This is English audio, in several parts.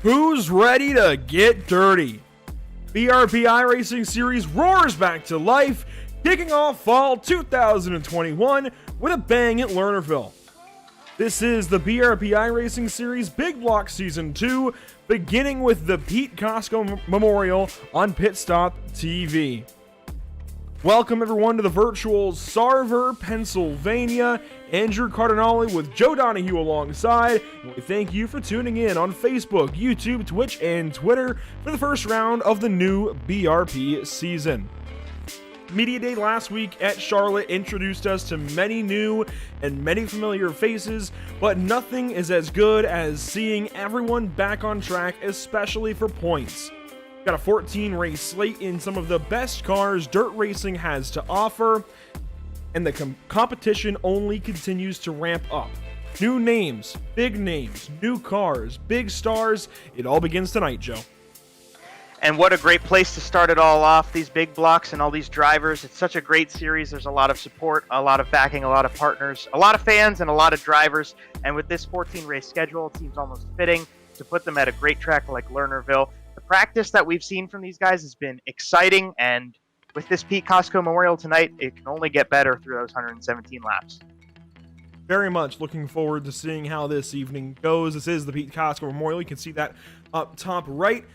Who's ready to get dirty? BRP iRacing Series roars back to life, kicking off fall 2021 with a bang at Lernerville. This is the BRP iRacing Series Big Block Season 2, beginning with the Pete Cosco Memorial on Pit Stop TV. Welcome everyone to the virtual Sarver, Pennsylvania. Andrew Cardinale with Joe Donahue alongside. We thank you for tuning in on Facebook, YouTube, Twitch, and Twitter for the first round of the new BRP season. Media Day last week at Charlotte introduced us to many new and many familiar faces, but nothing is as good as seeing everyone back on track, especially for points. Got a 14 race slate in some of the best cars dirt racing has to offer, and the competition only continues to ramp up. New names, new cars, big stars. It all begins tonight, Joe. And what a great place to start it all off, these big blocks and all these drivers. It's such a great series. There's a lot of support, a lot of backing, a lot of partners, a lot of fans, and a lot of drivers. And with this 14 race schedule, it seems almost fitting to put them at a great track like Lernerville. The practice that we've seen from these guys has been exciting, and with this Pete Cosco Memorial tonight, it can only get better through those 117 laps. Very much looking forward to seeing how this evening goes. This is the Pete Cosco Memorial. You can see that up top right.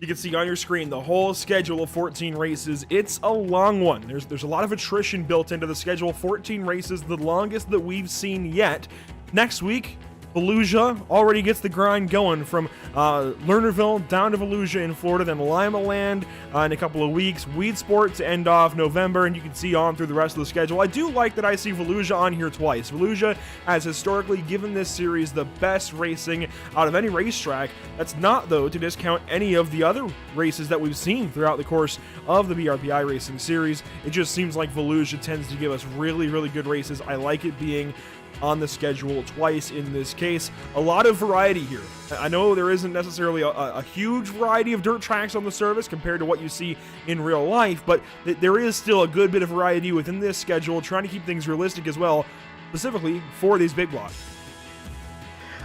You can see on your screen the whole schedule of 14 races. It's a long one. There's a lot of attrition built into the schedule. 14 races, the longest that we've seen yet. Next week, Volusia already gets the grind going from Lernerville down to Volusia in Florida, then Lima Land in a couple of weeks, Weed Sport to end off November, and you can see on through the rest of the schedule. I do like that I see Volusia on here twice. Volusia has historically given this series the best racing out of any racetrack. That's not, though, to discount any of the other races that we've seen throughout the course of the BRP iRacing series. It just seems like Volusia tends to give us really, really good races. I like it being on the schedule twice in this case. A lot of variety here. I know there isn't necessarily a huge variety of dirt tracks on the service compared to what you see in real life, but there is still a good bit of variety within this schedule, trying to keep things realistic as well, specifically for these big blocks.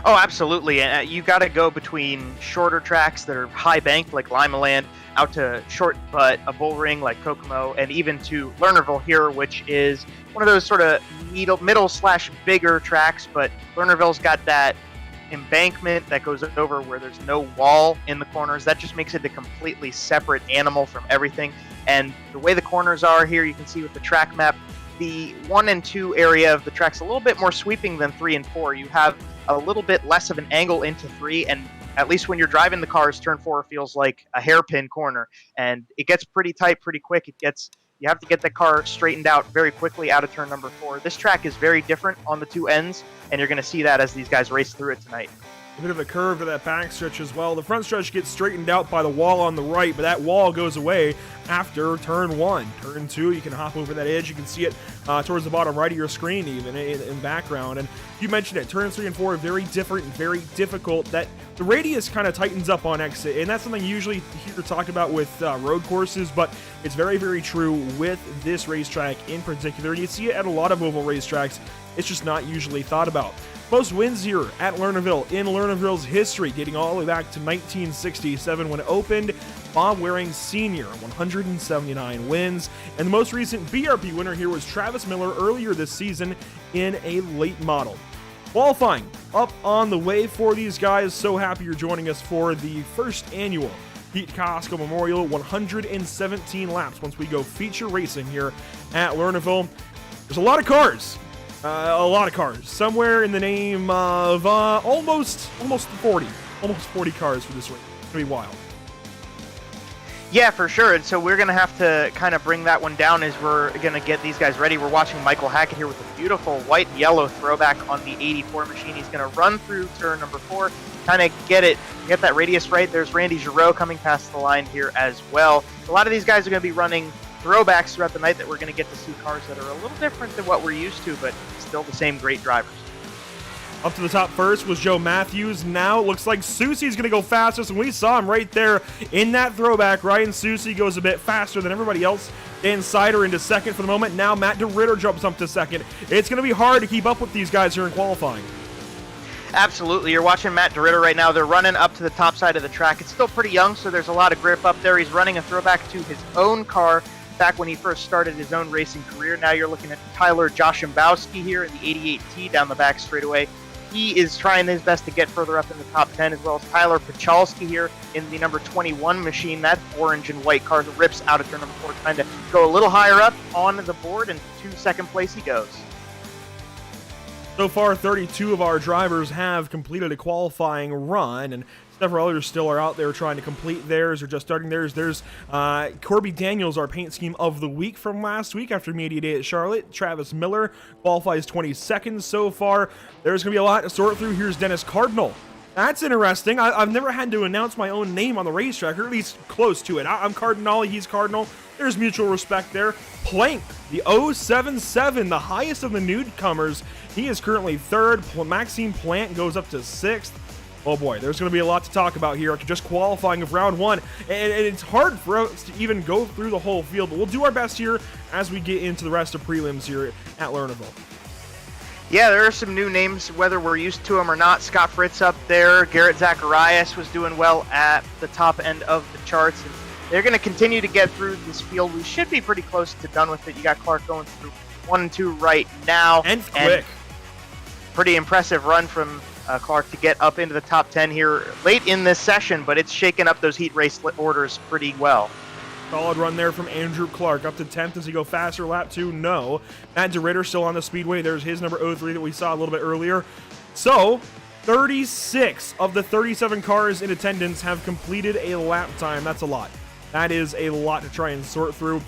Oh, absolutely. You got to go between shorter tracks that are high banked like Lima Land, out to short but a bull ring like Kokomo, and even to Lernerville here, which is one of those sort of middle/bigger tracks, but Lernerville's got that embankment that goes over where there's no wall in the corners. That just makes it a completely separate animal from everything. And the way the corners are here, you can see with the track map, the 1 and 2 area of the track's a little bit more sweeping than 3 and 4. You have a little bit less of an angle into 3, and at least when you're driving the cars, turn 4 feels like a hairpin corner, and it gets pretty tight pretty quick. You have to get the car straightened out very quickly out of turn number 4. This track is very different on the two ends, and you're going to see that as these guys race through it tonight. A bit of a curve to that back stretch as well. The front stretch gets straightened out by the wall on the right, but that wall goes away after turn 1. Turn 2, you can hop over that edge. You can see it towards the bottom right of your screen even in background. And you mentioned it, turns 3 and 4 are very different and very difficult. That the radius kind of tightens up on exit, and that's something you usually hear talked about with road courses, but it's very, very true with this racetrack in particular. And you see it at a lot of oval racetracks. It's just not usually thought about. Most wins here at Lernerville in Lernerville's history, dating all the way back to 1967 when it opened. Bob Waring Sr., 179 wins. And the most recent BRP winner here was Travis Miller earlier this season in a late model. Qualifying up on the way for these guys. So happy you're joining us for the first annual Pete Cosco Memorial, 117 laps once we go feature racing here at Lernerville. There's a lot of cars. Somewhere in the name of almost 40 cars for this race. It's gonna be wild. Yeah, for sure. And so we're going to have to kind of bring that one down as we're going to get these guys ready. We're watching Michael Hackett here with a beautiful white and yellow throwback on the 84 machine. He's going to run through turn number 4, kind of get that radius right. There's Randy Giroux coming past the line here as well. A lot of these guys are going to be running throwbacks throughout the night that we're going to get to see cars that are a little different than what we're used to, but still the same great drivers. Up to the top first was Joe Matthews. Now it looks like Susie's going to go fastest, and we saw him right there in that throwback. Ryan Susie goes a bit faster than everybody else. Dan Sider into second for the moment. Now Matt DeRitter jumps up to second. It's going to be hard to keep up with these guys here in qualifying. Absolutely. You're watching Matt DeRitter right now. They're running up to the top side of the track. It's still pretty young, so there's a lot of grip up there. He's running a throwback to his own car back when he first started his own racing career. Now you're looking at Tyler Joshimbowski here in the 88T down the back straightaway. He is trying his best to get further up in the top 10, as well as Tyler Pachalski here in the number 21 machine. That orange and white car rips out of turn number 4, trying to go a little higher up on the board, and to second place he goes. So far, 32 of our drivers have completed a qualifying run, and several others still are out there trying to complete theirs or just starting theirs. There's Corby Daniels, our paint scheme of the week from last week after Media Day at Charlotte. Travis Miller qualifies 22nd so far. There's going to be a lot to sort through. Here's Dennis Cardinal. That's interesting. I've never had to announce my own name on the racetrack, or at least close to it. I'm Cardinale, he's Cardinal. There's mutual respect there. Plank, the 077, the highest of the newcomers. He is currently third. Maxime Plant goes up to 6th. Oh boy, there's going to be a lot to talk about here after just qualifying of round 1. And it's hard for us to even go through the whole field, but we'll do our best here as we get into the rest of prelims here at Lernerville. Yeah, there are some new names, whether we're used to them or not. Scott Fritz up there. Garrett Zacharias was doing well at the top end of the charts. And they're going to continue to get through this field. We should be pretty close to done with it. You got Clark going through 1 and 2 right now. And quick. Pretty impressive run from Clark to get up into the top 10 here late in this session, but it's shaken up those heat race orders pretty well. Solid run there from Andrew Clark. Up to 10th. Does he go faster lap 2? No. Matt DeRitter still on the speedway. There's his number 03 that we saw a little bit earlier. So, 36 of the 37 cars in attendance have completed a lap time. That's a lot. That is a lot to try and sort through.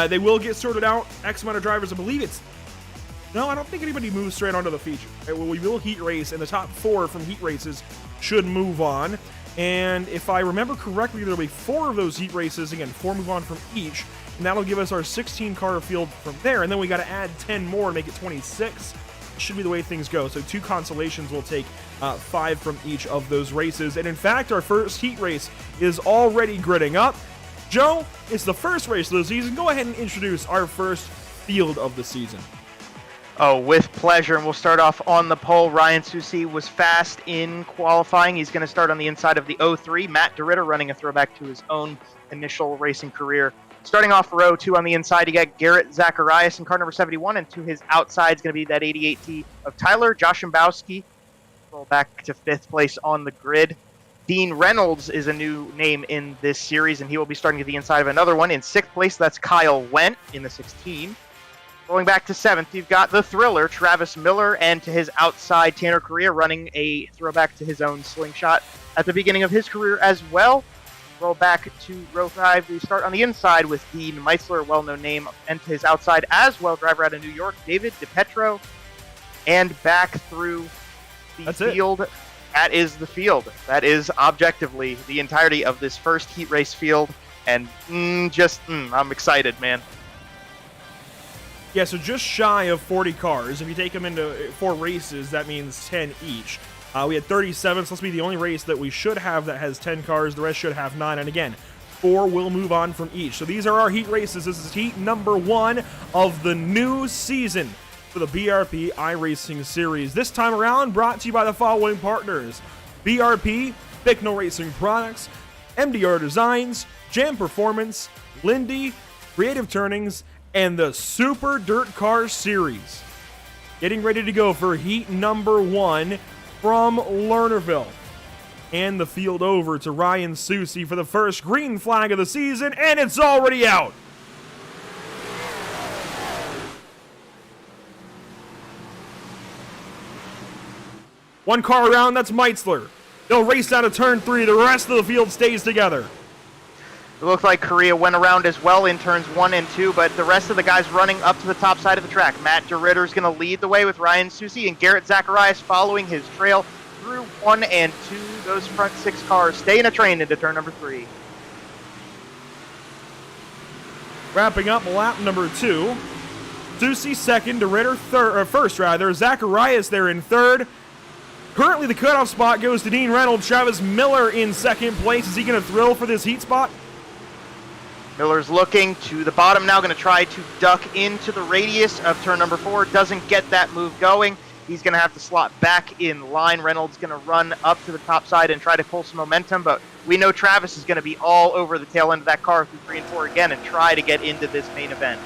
They will get sorted out. X amount of drivers. I believe it's... No, I don't think anybody moves straight onto the feature. We will heat race, and the top 4 from heat races should move on. And if I remember correctly, there'll be 4 of those heat races. Again, 4 move on from each, and that'll give us our 16-car field from there. And then we got to add 10 more to make it 26. Should be the way things go. So 2 consolations will take 5 from each of those races. And in fact, our first heat race is already gridding up. Joe, it's the first race of the season. Go ahead and introduce our first field of the season. Oh, with pleasure, and we'll start off on the pole. Ryan Susi was fast in qualifying. He's going to start on the inside of the 03. Matt DeRitter running a throwback to his own initial racing career. Starting off row 2 on the inside, you got Garrett Zacharias in car number 71, and to his outside is going to be that 88T of Tyler Joshimbowski. Roll back to 5th place on the grid. Dean Reynolds is a new name in this series, and he will be starting to the inside of another one. In 6th place, that's Kyle Wendt in the 16. Going back to 7th, you've got the thriller, Travis Miller, and to his outside, Tanner Correa, running a throwback to his own slingshot at the beginning of his career as well. Roll back to row 5. We start on the inside with Dean Meisler, a well-known name, and to his outside as well, driver out of New York, David DiPetro. And back through the field. That is the field. That is objectively the entirety of this first heat race field. And I'm excited, man. Yeah, so just shy of 40 cars. If you take them into 4 races, that means 10 each. We had 37, so this will be the only race that we should have that has 10 cars. The rest should have 9. And again, 4 will move on from each. So these are our heat races. This is heat number 1 of the new season for the BRP iRacing series. This time around, brought to you by the following partners: BRP, Bicknell Racing Products, MDR Designs, Jam Performance, Lindy, Creative Turnings, and the Super Dirt Car Series. Getting ready to go for heat number 1 from Lernerville. And the field over to Ryan Susi for the first green flag of the season, and it's already out. One car around, that's Meitzler. They'll race out of turn 3. The rest of the field stays together. It looked like Correa went around as well in turns 1 and 2, but the rest of the guys running up to the top side of the track. Matt DeRitter is going to lead the way with Ryan Susi, and Garrett Zacharias following his trail through 1 and 2. Those front 6 cars stay in a train into turn number 3. Wrapping up lap number 2. Susi second, DeRitter first. Zacharias there in third. Currently the cutoff spot goes to Dean Reynolds. Travis Miller in second place. Is he going to thrill for this heat spot? Miller's looking to the bottom now, going to try to duck into the radius of turn number 4. Doesn't get that move going. He's going to have to slot back in line. Reynolds going to run up to the top side and try to pull some momentum, but we know Travis is going to be all over the tail end of that car through 3 and 4 again and try to get into this main event.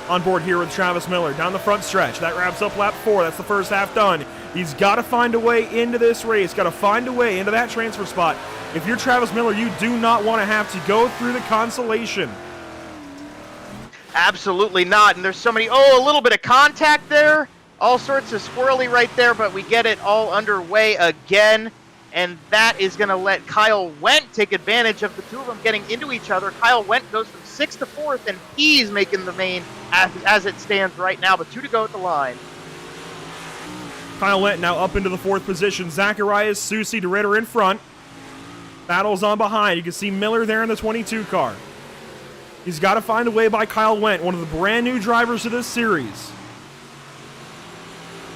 On board here with Travis Miller down the front stretch. That wraps up lap 4. That's the first half done. He's got to find a way into this race, got to find a way into that transfer spot. If you're Travis Miller, you do not want to have to go through the consolation. Absolutely not, and there's so many, a little bit of contact there. All sorts of squirrely right there, but we get it all underway again, and that is going to let Kyle Wendt take advantage of the two of them getting into each other. Kyle Wendt goes from 6th to 4th, and he's making the main as it stands right now, but 2 to go at the line. Kyle Wendt now up into the 4th position. Zacharias, Susie, DeRitter in front. Battles on behind. You can see Miller there in the 22 car. He's got to find a way by Kyle Wendt, one of the brand new drivers of this series.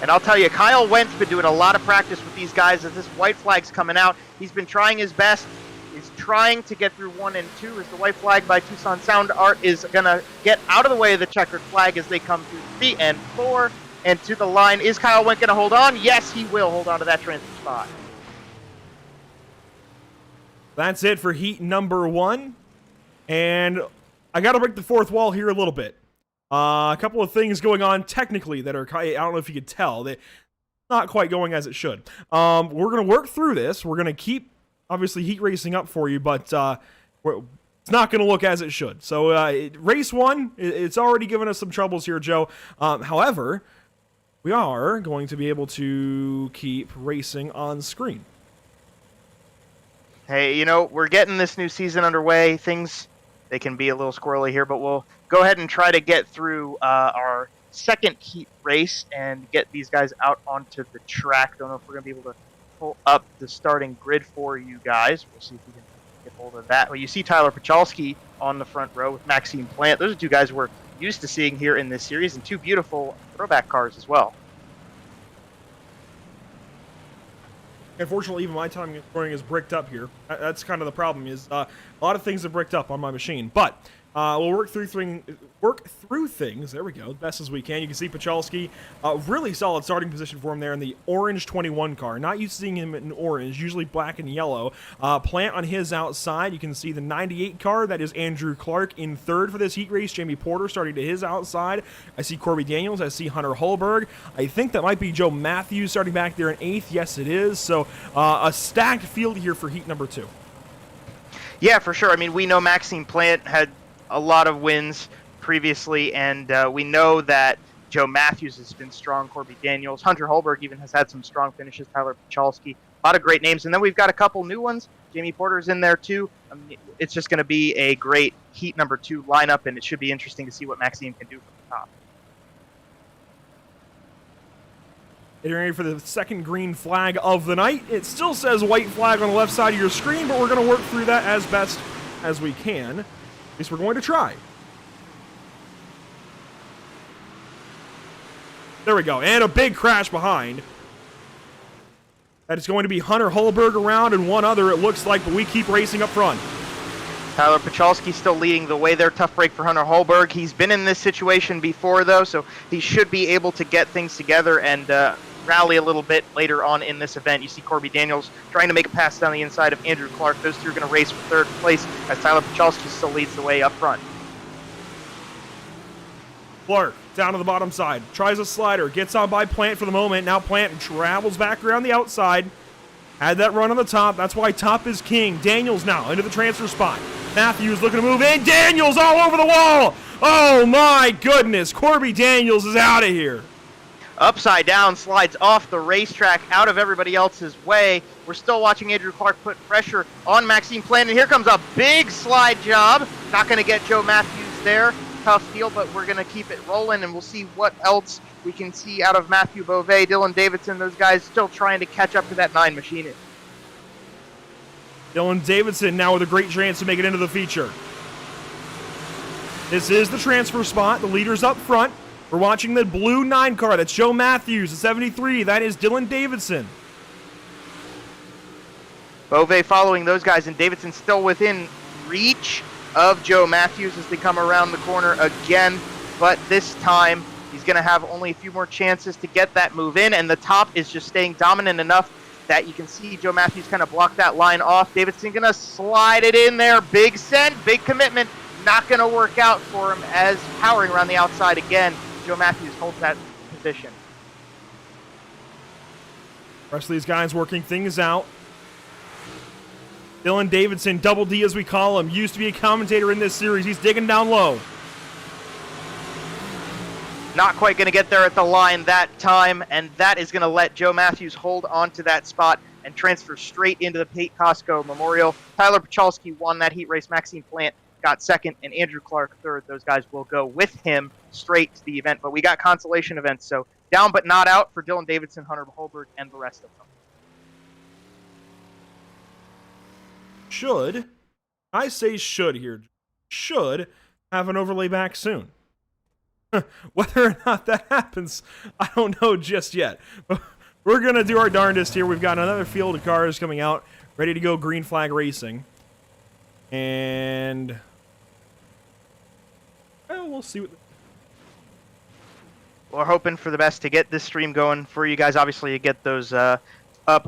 And I'll tell you, Kyle Wendt's been doing a lot of practice with these guys as this white flag's coming out. He's been trying his best. He's trying to get through 1 and 2 as the white flag by Tucson Sound Art is going to get out of the way of the checkered flag as they come through 3 and 4. And to the line, is Kyle Wendt going to hold on? Yes, he will hold on to that transfer spot. That's it for heat number 1. And I got to break the 4th wall here a little bit. A couple of things going on technically that are, I don't know if you could tell, they're not quite going as it should. We're going to work through this. We're going to keep, obviously, heat racing up for you, but it's not going to look as it should. So race 1, it's already given us some troubles here, Joe. However, we are going to be able to keep racing on screen. Hey, we're getting this new season underway. Things, they can be a little squirrely here, but we'll go ahead and try to get through our second heat race and get these guys out onto the track. Don't know if we're going to be able to pull up the starting grid for you guys. We'll see if we can get hold of that. Well, you see Tyler Pachalski on the front row with Maxime Plant. Those are 2 guys we're used to seeing here in this series, and 2 beautiful throwback cars as well. Unfortunately, even my time scoring is bricked up here. That's kind of the problem. Is a lot of things are bricked up on my machine, but we'll work through things. There we go, best as we can. You can see Pachalski, really solid starting position for him there in the orange 21 car. Not used to seeing him in orange, usually black and yellow. Plant on his outside. You can see the 98 car. That is Andrew Clark in 3rd for this heat race. Jamie Porter starting to his outside. I see Corby Daniels. I see Hunter Holberg. I think that might be Joe Matthews starting back there in 8th. Yes, it is. So a stacked field here for heat number 2. Yeah, for sure. I mean, we know Maxime Plant had a lot of wins previously, and we know that Joe Matthews has been strong, Corby Daniels, Hunter Holberg even has had some strong finishes, Tyler Pachalski, a lot of great names, and then we've got a couple new ones. Jamie Porter's in there too. I mean, it's just going to be a great heat number 2 lineup, and it should be interesting to see what Maxime can do from the top. Getting ready for the second green flag of the night. It still says white flag on the left side of your screen, but we're going to work through that as best as we can. At least we're going to try. There we go. And a big crash behind. That is going to be Hunter Holberg around and one other, it looks like, but we keep racing up front. Tyler Pachalski still leading the way there. Tough break for Hunter Holberg. He's been in this situation before, though, so he should be able to get things together and rally a little bit later on in this event. You see Corby Daniels trying to make a pass down the inside of Andrew Clark. Those 2 are going to race for 3rd place as Tyler Pachalski still leads the way up front. Clark down to the bottom side, tries a slider, gets on by Plant for the moment. Now Plant travels back around the outside. Had that run on the top. That's why top is king. Daniels now into the transfer spot. Matthews looking to move in. Daniels all over the wall. Oh my goodness. Corby Daniels is out of here. Upside down, slides off the racetrack, out of everybody else's way. We're still watching Andrew Clark put pressure on Maxime Plant, and here comes a big slide job. Not going to get Joe Matthews there. Tough deal, but we're going to keep it rolling, and we'll see what else we can see out of Matthew Beauvais, Dylan Davidson, those guys still trying to catch up to that 9 machine. Dylan Davidson now with a great chance to make it into the feature. This is the transfer spot. The leader's up front. We're watching the blue 9 car. That's Joe Matthews. The 73. That is Dylan Davidson. Beauvais following those guys, and Davidson still within reach of Joe Matthews as they come around the corner again. But this time, He's going to have only a few more chances to get that move in, and the top is just staying dominant enough that you can see Joe Matthews kind of block that line off. Davidson going to slide it in there. Big send, big commitment. Not going to work out for him as powering around the outside again. Joe Matthews holds that position. The rest of these guys working things out. Dylan Davidson, Double D as we call him, used to be a commentator in this series. He's digging down low. Not quite going to get there at the line that time, and that is going to let Joe Matthews hold on to that spot and transfer straight into the Pete Cosco Memorial. Tyler Pachalski won that heat race. Maxine Plant got second, and Andrew Clark third. Those guys will go with him straight to the event, but we got consolation events, so down but not out for Dylan Davidson, Hunter Holberg, and the rest of them. Should, I say should here, should have an overlay back soon. Whether or not that happens, I don't know just yet. But we're going to do our darndest here. We've got another field of cars coming out, ready to go green flag racing. And well, we'll see what... We're hoping for the best to get this stream going for you guys. Obviously, you get those up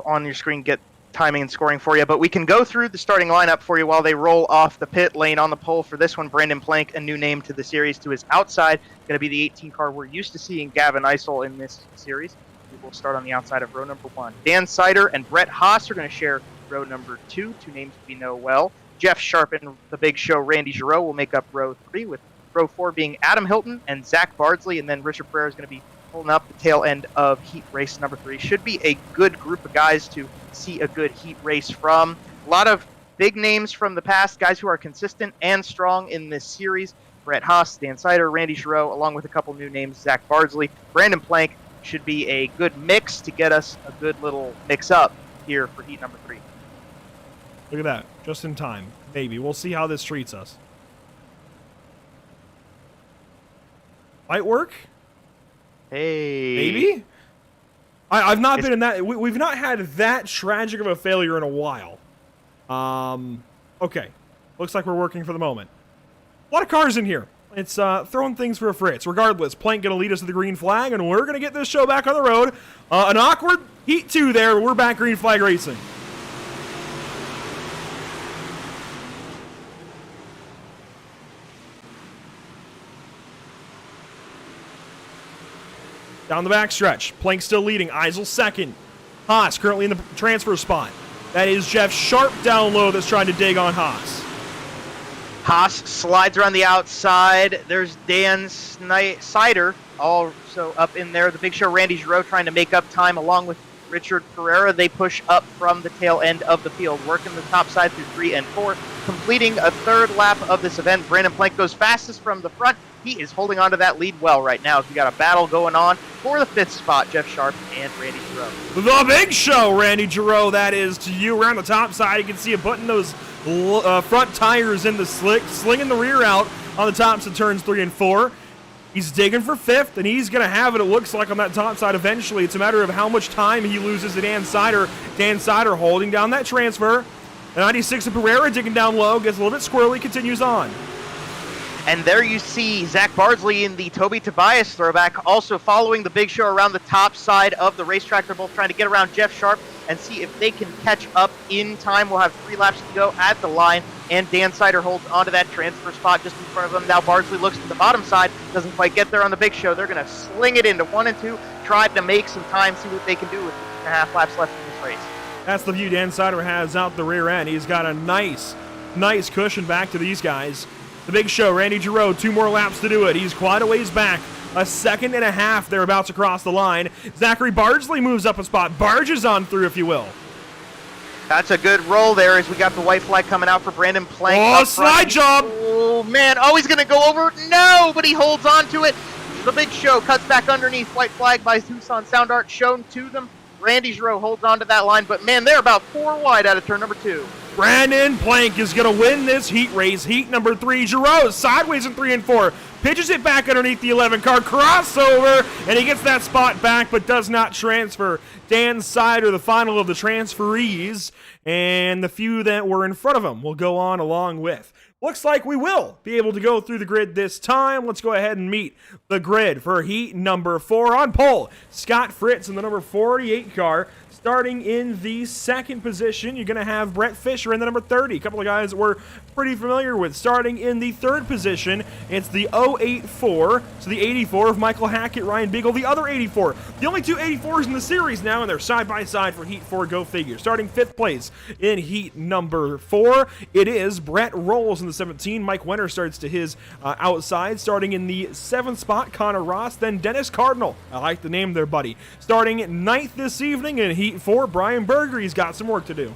on your screen, get timing and scoring for you, but we can go through the starting lineup for you while they roll off the pit lane. On the pole for this one, Brandon Plank, a new name to the series. To his outside, going to be the 18 car we're used to seeing Gavin Isel in this series. We will start on the outside of row number 1. Dan Sider and Brett Haas are going to share row number 2, two names we know well. Jeff Sharp and the Big Show Randy Giroux will make up row 3, with row 4 being Adam Hilton and Zach Bardsley, and then Richard Pereira is going to be holding up the tail end of heat race number 3. Should be a good group of guys to see a good heat race from. A lot of big names from the past, guys who are consistent and strong in this series. Brett Haas, Dan Sider, Randy Giroux, along with a couple new names, Zach Bardsley, Brandon Plank. Should be a good mix to get us a good little mix-up here for heat number 3. Look at that, just in time. Maybe. We'll see how this treats us. Might work. Hey. Maybe? I've not been in that... We've not had that tragic of a failure in a while. Okay. Looks like we're working for the moment. A lot of cars in here. It's throwing things for a fritz. Regardless, Plank going to lead us to the green flag, and we're going to get this show back on the road. An awkward heat 2 there. We're back green flag racing. Down the backstretch. Plank still leading. Isel second. Haas currently in the transfer spot. That is Jeff Sharp down low that's trying to dig on Haas. Haas slides around the outside. There's Dan Sider also up in there. The Big Show Randy Giroux trying to make up time along with Richard Pereira. They push up from the tail end of the field, working the top side through 3 and 4, completing a third lap of this event. Brandon Plank goes fastest from the front. He is holding on to that lead well right now as we got a battle going on for the 5th spot, Jeff Sharp and Randy Giroux. The Big Show, Randy Giroux, that is to you. Around the top side, you can see him putting those front tires in the slick, slinging the rear out on the tops of turns 3 and 4. He's digging for 5th, and he's going to have it, it looks like, on that top side eventually. It's a matter of how much time he loses to Dan Sider. Dan Sider holding down that transfer. The 96 of Pereira digging down low, gets a little bit squirrely, continues on. And there you see Zach Bardsley in the Toby Tobias throwback, also following the Big Show around the top side of the racetrack. They're both trying to get around Jeff Sharp and see if they can catch up in time. We'll have 3 laps to go at the line, and Dan Sider holds onto that transfer spot just in front of him. Now Bardsley looks to the bottom side, doesn't quite get there on the Big Show. They're going to sling it into 1 and 2, try to make some time, see what they can do with 2.5 laps left in this race. That's the view Dan Sider has out the rear end. He's got a nice cushion back to these guys. The Big Show, Randy Giroux, 2 more laps to do it. He's quite a ways back. A 2.5 seconds they're about to cross the line. Zachary Bardsley moves up a spot. Barges on through, if you will. That's a good roll there as we got the white flag coming out for Brandon Plank. Oh, slide job! Oh, man. Oh, he's going to go over. No, but he holds on to it. The Big Show cuts back underneath. White flag by Tucson Sound Art shown to them. Randy Giroux holds on to that line, but, man, they're about 4 wide out of turn number 2. Brandon Plank is going to win this heat race. Heat number 3. Giroux sideways in 3 and 4. Pitches it back underneath the 11 car. Crossover, and he gets that spot back, but does not transfer. Dan Sider, the final of the transferees, and the few that were in front of him will go on along with Looks like we will be able to go through the grid this time. Let's go ahead and meet the grid for heat number 4. On pole, Scott Fritz in the number 48 car. Starting in the second position, you're going to have Brett Fisher in the number 30. A couple of guys that we're pretty familiar with. Starting in the third position, it's the 084. So the 84 of Michael Hackett, Ryan Beagle, the other 84. The only two 84s in the series now, and they're side by side for heat 4. Go figure. Starting 5th place in heat number 4, it is Brett Rawls in the 17. Mike Wenner starts to his outside. Starting in the 7th spot, Connor Ross, then Dennis Cardinal. I like the name there, buddy. Starting 9th this evening in heat 4, Brian Berger. He's got some work to do.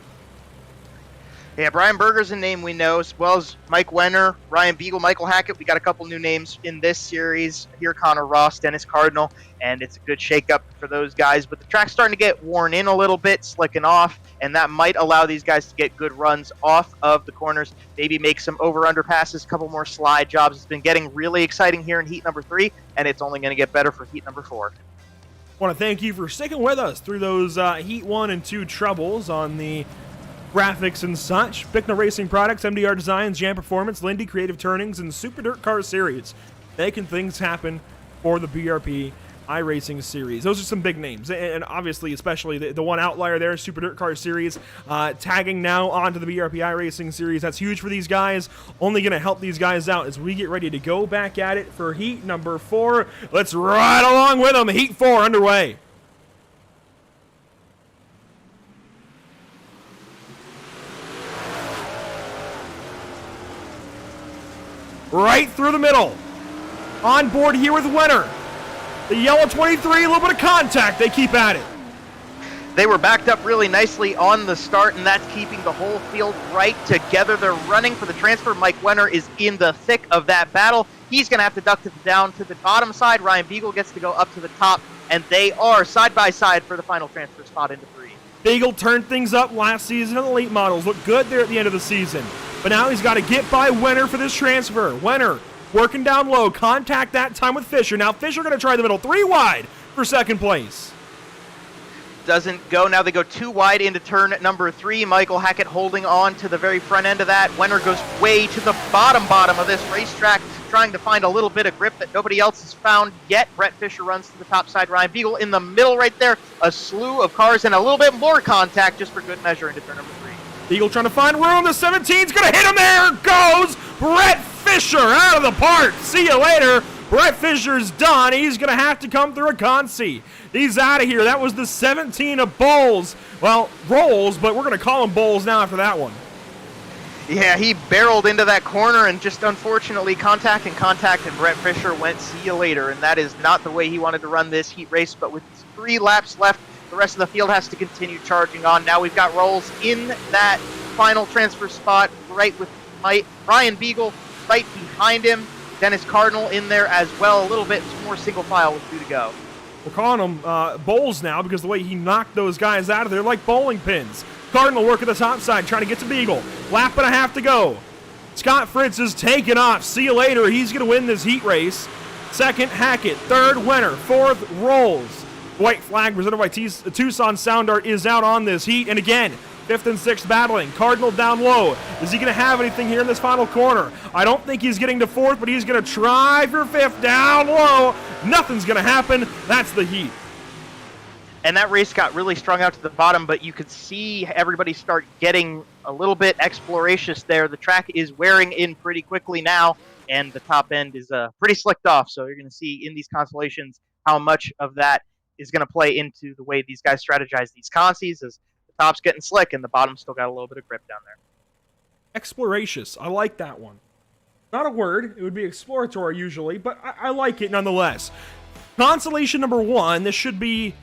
Yeah, Brian Berger's a name we know, as well as Mike Wenner, Ryan Beagle, Michael Hackett. We got a couple new names in this series here, Connor Ross, Dennis Cardinal, and it's a good shakeup for those guys. But the track's starting to get worn in a little bit, slicking off, and that might allow these guys to get good runs off of the corners, maybe make some over-under passes, a couple more slide jobs. It's been getting really exciting here in heat number 3, and it's only going to get better for heat number 4. Want to thank you for sticking with us through those heat 1 and 2 troubles on the graphics and such. Bicknell Racing Products, MDR Designs, Jam Performance, Lindy Creative Turnings, and Super Dirt Car Series, making things happen for the BRP iRacing series. Those are some big names, and obviously, especially the one outlier there, Super Dirt Car Series, tagging now onto the BRP iRacing series. That's huge for these guys. Only going to help these guys out as we get ready to go back at it for heat number 4. Let's ride along with them. Heat 4 underway. Right through the middle. On board here with Wenner. The yellow 23, a little bit of contact. They keep at it. They were backed up really nicely on the start, and that's keeping the whole field right together. They're running for the transfer. Mike Wenner is in the thick of that battle. He's going to have to duck down to the bottom side. Ryan Beagle gets to go up to the top, and they are side by side for the final transfer spot into 3. Beagle turned things up last season in the late models. Looked good there at the end of the season. But now he's got to get by Wenner for this transfer. Wenner working down low. Contact that time with Fisher. Now Fisher going to try the middle. 3 wide for second place. Doesn't go. Now they go 2 wide into turn number 3. Michael Hackett holding on to the very front end of that. Wenner goes way to the bottom of this racetrack, trying to find a little bit of grip that nobody else has found yet. Brett Fisher runs to the top side. Ryan Beagle in the middle right there. A slew of cars and a little bit more contact just for good measure into turn number 3. Beagle trying to find room. The 17's going to hit him. There goes Brett Fisher out of the park. See you later. Brett Fisher's done. He's going to have to come through a consi. He's out of here. That was the 17 of Bowles. Well, Rolls, but we're going to call him Bowles now after that one. Yeah, he barreled into that corner and just unfortunately contact, and Brett Fisher went see you later. And that is not the way he wanted to run this heat race, but with 3 laps left, the rest of the field has to continue charging on. Now we've got Rolls in that final transfer spot, right with Ryan Beagle right behind him. Dennis Cardinal in there as well. A little bit more single file with 2 to go. We're calling him Bowles now because the way he knocked those guys out of there like bowling pins. Cardinal working the top side, trying to get to Beagle. Lap and a half to go. Scott Fritz is taking off. See you later. He's going to win this heat race. Second, Hackett. Third, Wenner. Fourth, Rolls. White flag presented by Tucson Sound Art is out on this heat. And again, 5th and 6th battling. Cardinal down low. Is he going to have anything here in this final corner? I don't think he's getting to 4th, but he's going to try for 5th down low. Nothing's going to happen. That's the heat. And that race got really strung out to the bottom, but you could see everybody start getting a little bit exploratious there. The track is wearing in pretty quickly now, and the top end is pretty slicked off. So you're going to see in these constellations how much of that is going to play into the way these guys strategize these consies, as the top's getting slick and the bottom's still got a little bit of grip down there. Exploratious. I like that one. Not a word. It would be exploratory usually, but I like it nonetheless. Constellation number 1. This should be...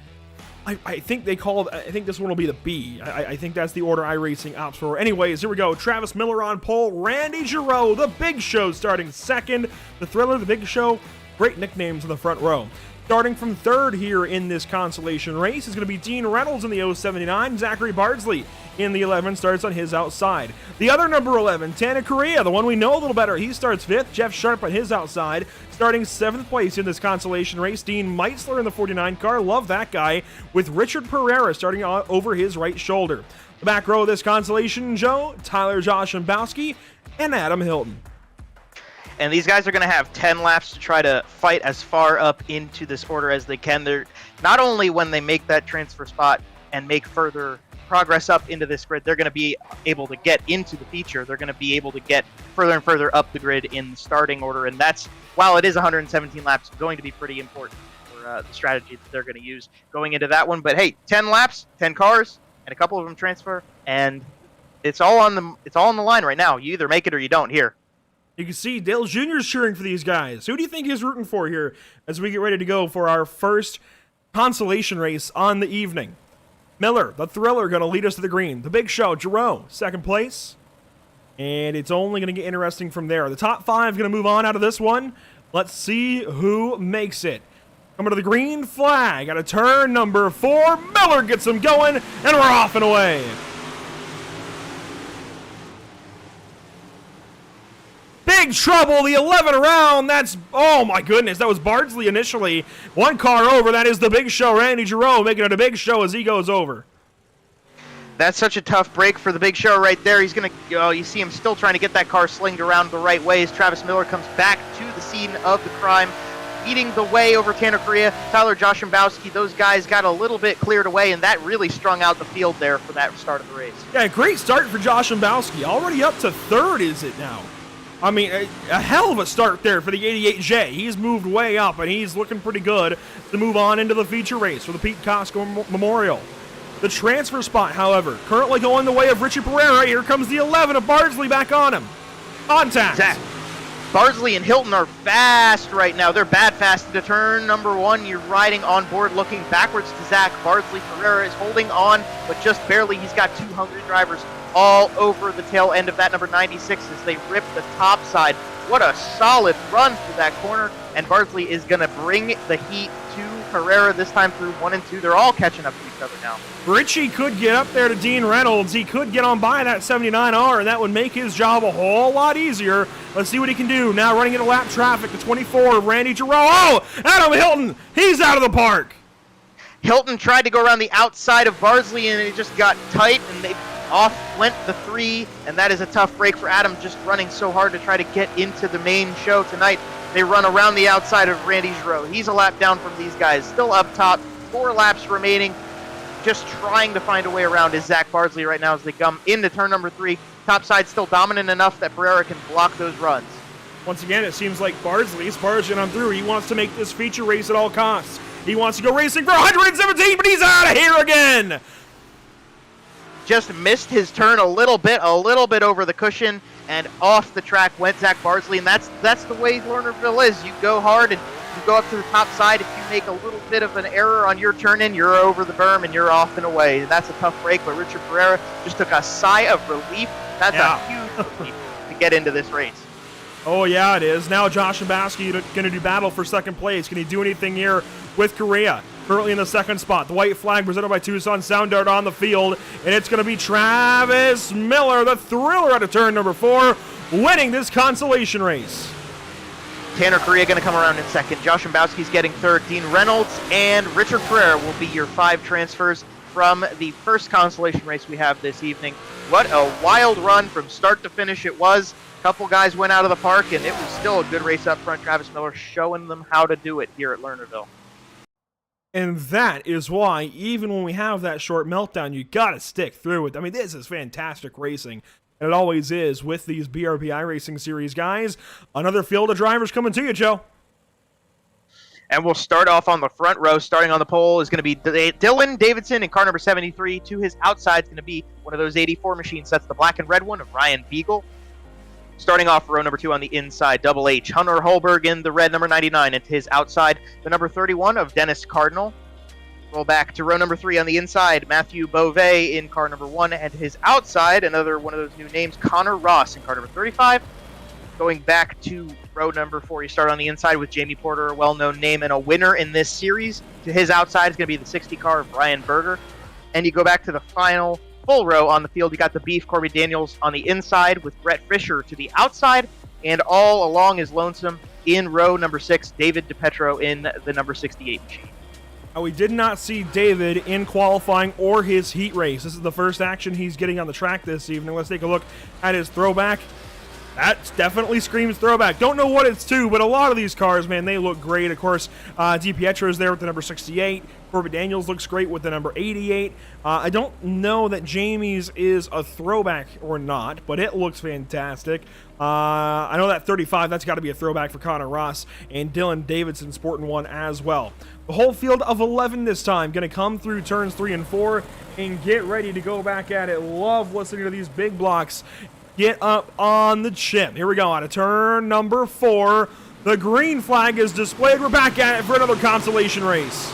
I think they called... I think this one will be the B. I think that's the order iRacing opts for. Anyways, here we go. Travis Miller on pole. Randy Giroux, the Big Show, starting second. The Thriller, the Big Show. Great nicknames in the front row. Starting from third here in this consolation race is going to be Dean Reynolds in the 079. Zachary Bardsley in the 11 starts on his outside. The other number 11, Tana Correa, the one we know a little better, he starts 5th. Jeff Sharp on his outside, starting 7th place in this consolation race. Dean Meitzler in the 49 car, love that guy, with Richard Pereira starting over his right shoulder. The back row of this consolation, Joe, Tyler Josh Bombowski, and Adam Hilton. And these guys are going to have 10 laps to try to fight as far up into this order as they can. They're not only when they make that transfer spot and make further progress up into this grid, they're going to be able to get into the feature. They're going to be able to get further and further up the grid in the starting order. And that's, while it is 117 laps, going to be pretty important for the strategy that they're going to use going into that one. But hey, 10 laps, 10 cars, and a couple of them transfer, and it's all on the line right now. You either make it or you don't here. You can see Dale Jr. is cheering for these guys. Who do you think he's rooting for here as we get ready to go for our first consolation race on the evening? Miller, the Thriller, going to lead us to the green. The Big Show, Giroux, second place. And it's only going to get interesting from there. The top 5 going to move on out of this one. Let's see who makes it. Coming to the green flag at a turn number 4. Miller gets them going, and we're off and away. Big trouble, the 11 round. That's, oh my goodness, that was Bardsley initially. One car over, that is the Big Show, Randy Giroux, making it a big show as he goes over. That's such a tough break for the Big Show right there. He's going to, you see him still trying to get that car slinged around the right way as Travis Miller comes back to the scene of the crime, leading the way over Tanner Correa, Tyler Joshimbowski. Those guys got a little bit cleared away, and that really strung out the field there for that start of the race. Yeah, great start for Joshimbowski. Already up to 3rd, is it now? I mean, a hell of a start there for the 88J. He's moved way up, and he's looking pretty good to move on into the feature race for the Pete Cosco Memorial. The transfer spot, however, currently going the way of Richie Pereira. Here comes the 11 of Bardsley back on him. Contact. Zach. Bardsley and Hilton are fast right now. They're bad fast into turn number 1. You're riding on board looking backwards to Zach. Bardsley. Pereira is holding on, but just barely. He's got 2 hungry drivers all over the tail end of that number 96 as they rip the top side. What a solid run through that corner, and Bardsley is going to bring the heat to Pereira this time through 1 and 2. They're all catching up to each other now. Richie could get up there to Dean Reynolds. He could get on by that 79R, and that would make his job a whole lot easier. Let's see what he can do. Now running into lap traffic, the 24 of Randy Giroux. Oh, Adam Hilton, he's out of the park. Hilton tried to go around the outside of Bardsley, and it just got tight, and they off went the 3, and that is a tough break for Adam, just running so hard to try to get into the main show tonight. They run around the outside of Randy Giroux. He's a lap down from these guys. Still up top, 4 laps remaining. Just trying to find a way around is Zach Bardsley right now as they come into turn number 3. Top side still dominant enough that Pereira can block those runs. Once again, it seems like Bardsley's barging on through. He wants to make this feature race at all costs. He wants to go racing for 117, but he's out of here again. Just missed his turn a little bit over the cushion, and off the track went Zach Bardsley, and that's the way Lernerville is. You go hard and you go up to the top side. If you make a little bit of an error on your turn in, you're over the berm and you're off and away. That's a tough break, but Richard Pereira just took a sigh of relief. That's a huge relief to get into this race. Oh, yeah, it is. Now Josh Shabowski going to do battle for second place. Can he do anything here with Correa? Currently in the second spot. The white flag presented by Tucson Sound Art on the field. And it's going to be Travis Miller, the Thriller, out of turn number 4, winning this consolation race. Tanner Correa going to come around in second. Josh Shabowski's getting third. Dean Reynolds and Richard Pereira will be your 5 transfers from the first consolation race we have this evening. What a wild run from start to finish it was. A couple guys went out of the park, and it was still a good race up front. Travis Miller showing them how to do it here at Lernerville. And that is why, even when we have that short meltdown, you got to stick through it. I mean, this is fantastic racing. And it always is with these BRP iRacing Series guys. Another field of drivers coming to you, Joe. And we'll start off on the front row. Starting on the pole is going to be Dylan Davidson in car number 73. To his outside is going to be one of those 84 machines. That's the black and red one of Ryan Beagle. Starting off row number 2 on the inside, Double H, Hunter Holberg in the red number 99. And to his outside, the number 31 of Dennis Cardinal. Roll back to row number 3 on the inside, Matthew Beauvais in car number 1. And to his outside, another one of those new names, Connor Ross in car number 35. Going back to row number 4, you start on the inside with Jamie Porter, a well-known name and a winner in this series. To his outside is going to be the 60 car of Brian Berger. And you go back to the final full row on the field. You got the Beef, Corby Daniels on the inside with Brett Fisher to the outside. And all along is lonesome in row number 6, David DiPetro in the number 68 machine. We did not see David in qualifying or his heat race. This is the first action he's getting on the track this evening. Let's take a look at his throwback. That definitely screams throwback. Don't know what it's to, but a lot of these cars, man, they look great. Of course, DiPietro's there with the number 68. Corbett Daniels looks great with the number 88. I don't know that Jamie's is a throwback or not, but it looks fantastic. I know that 35, that's got to be a throwback for Connor Ross, and Dylan Davidson sporting one as well. The whole field of 11 this time, going to come through turns 3 and 4 and get ready to go back at it. Love listening to these big blocks. Get up on the chip. Here we go, on to turn number 4. The green flag is displayed. We're back at it for another consolation race.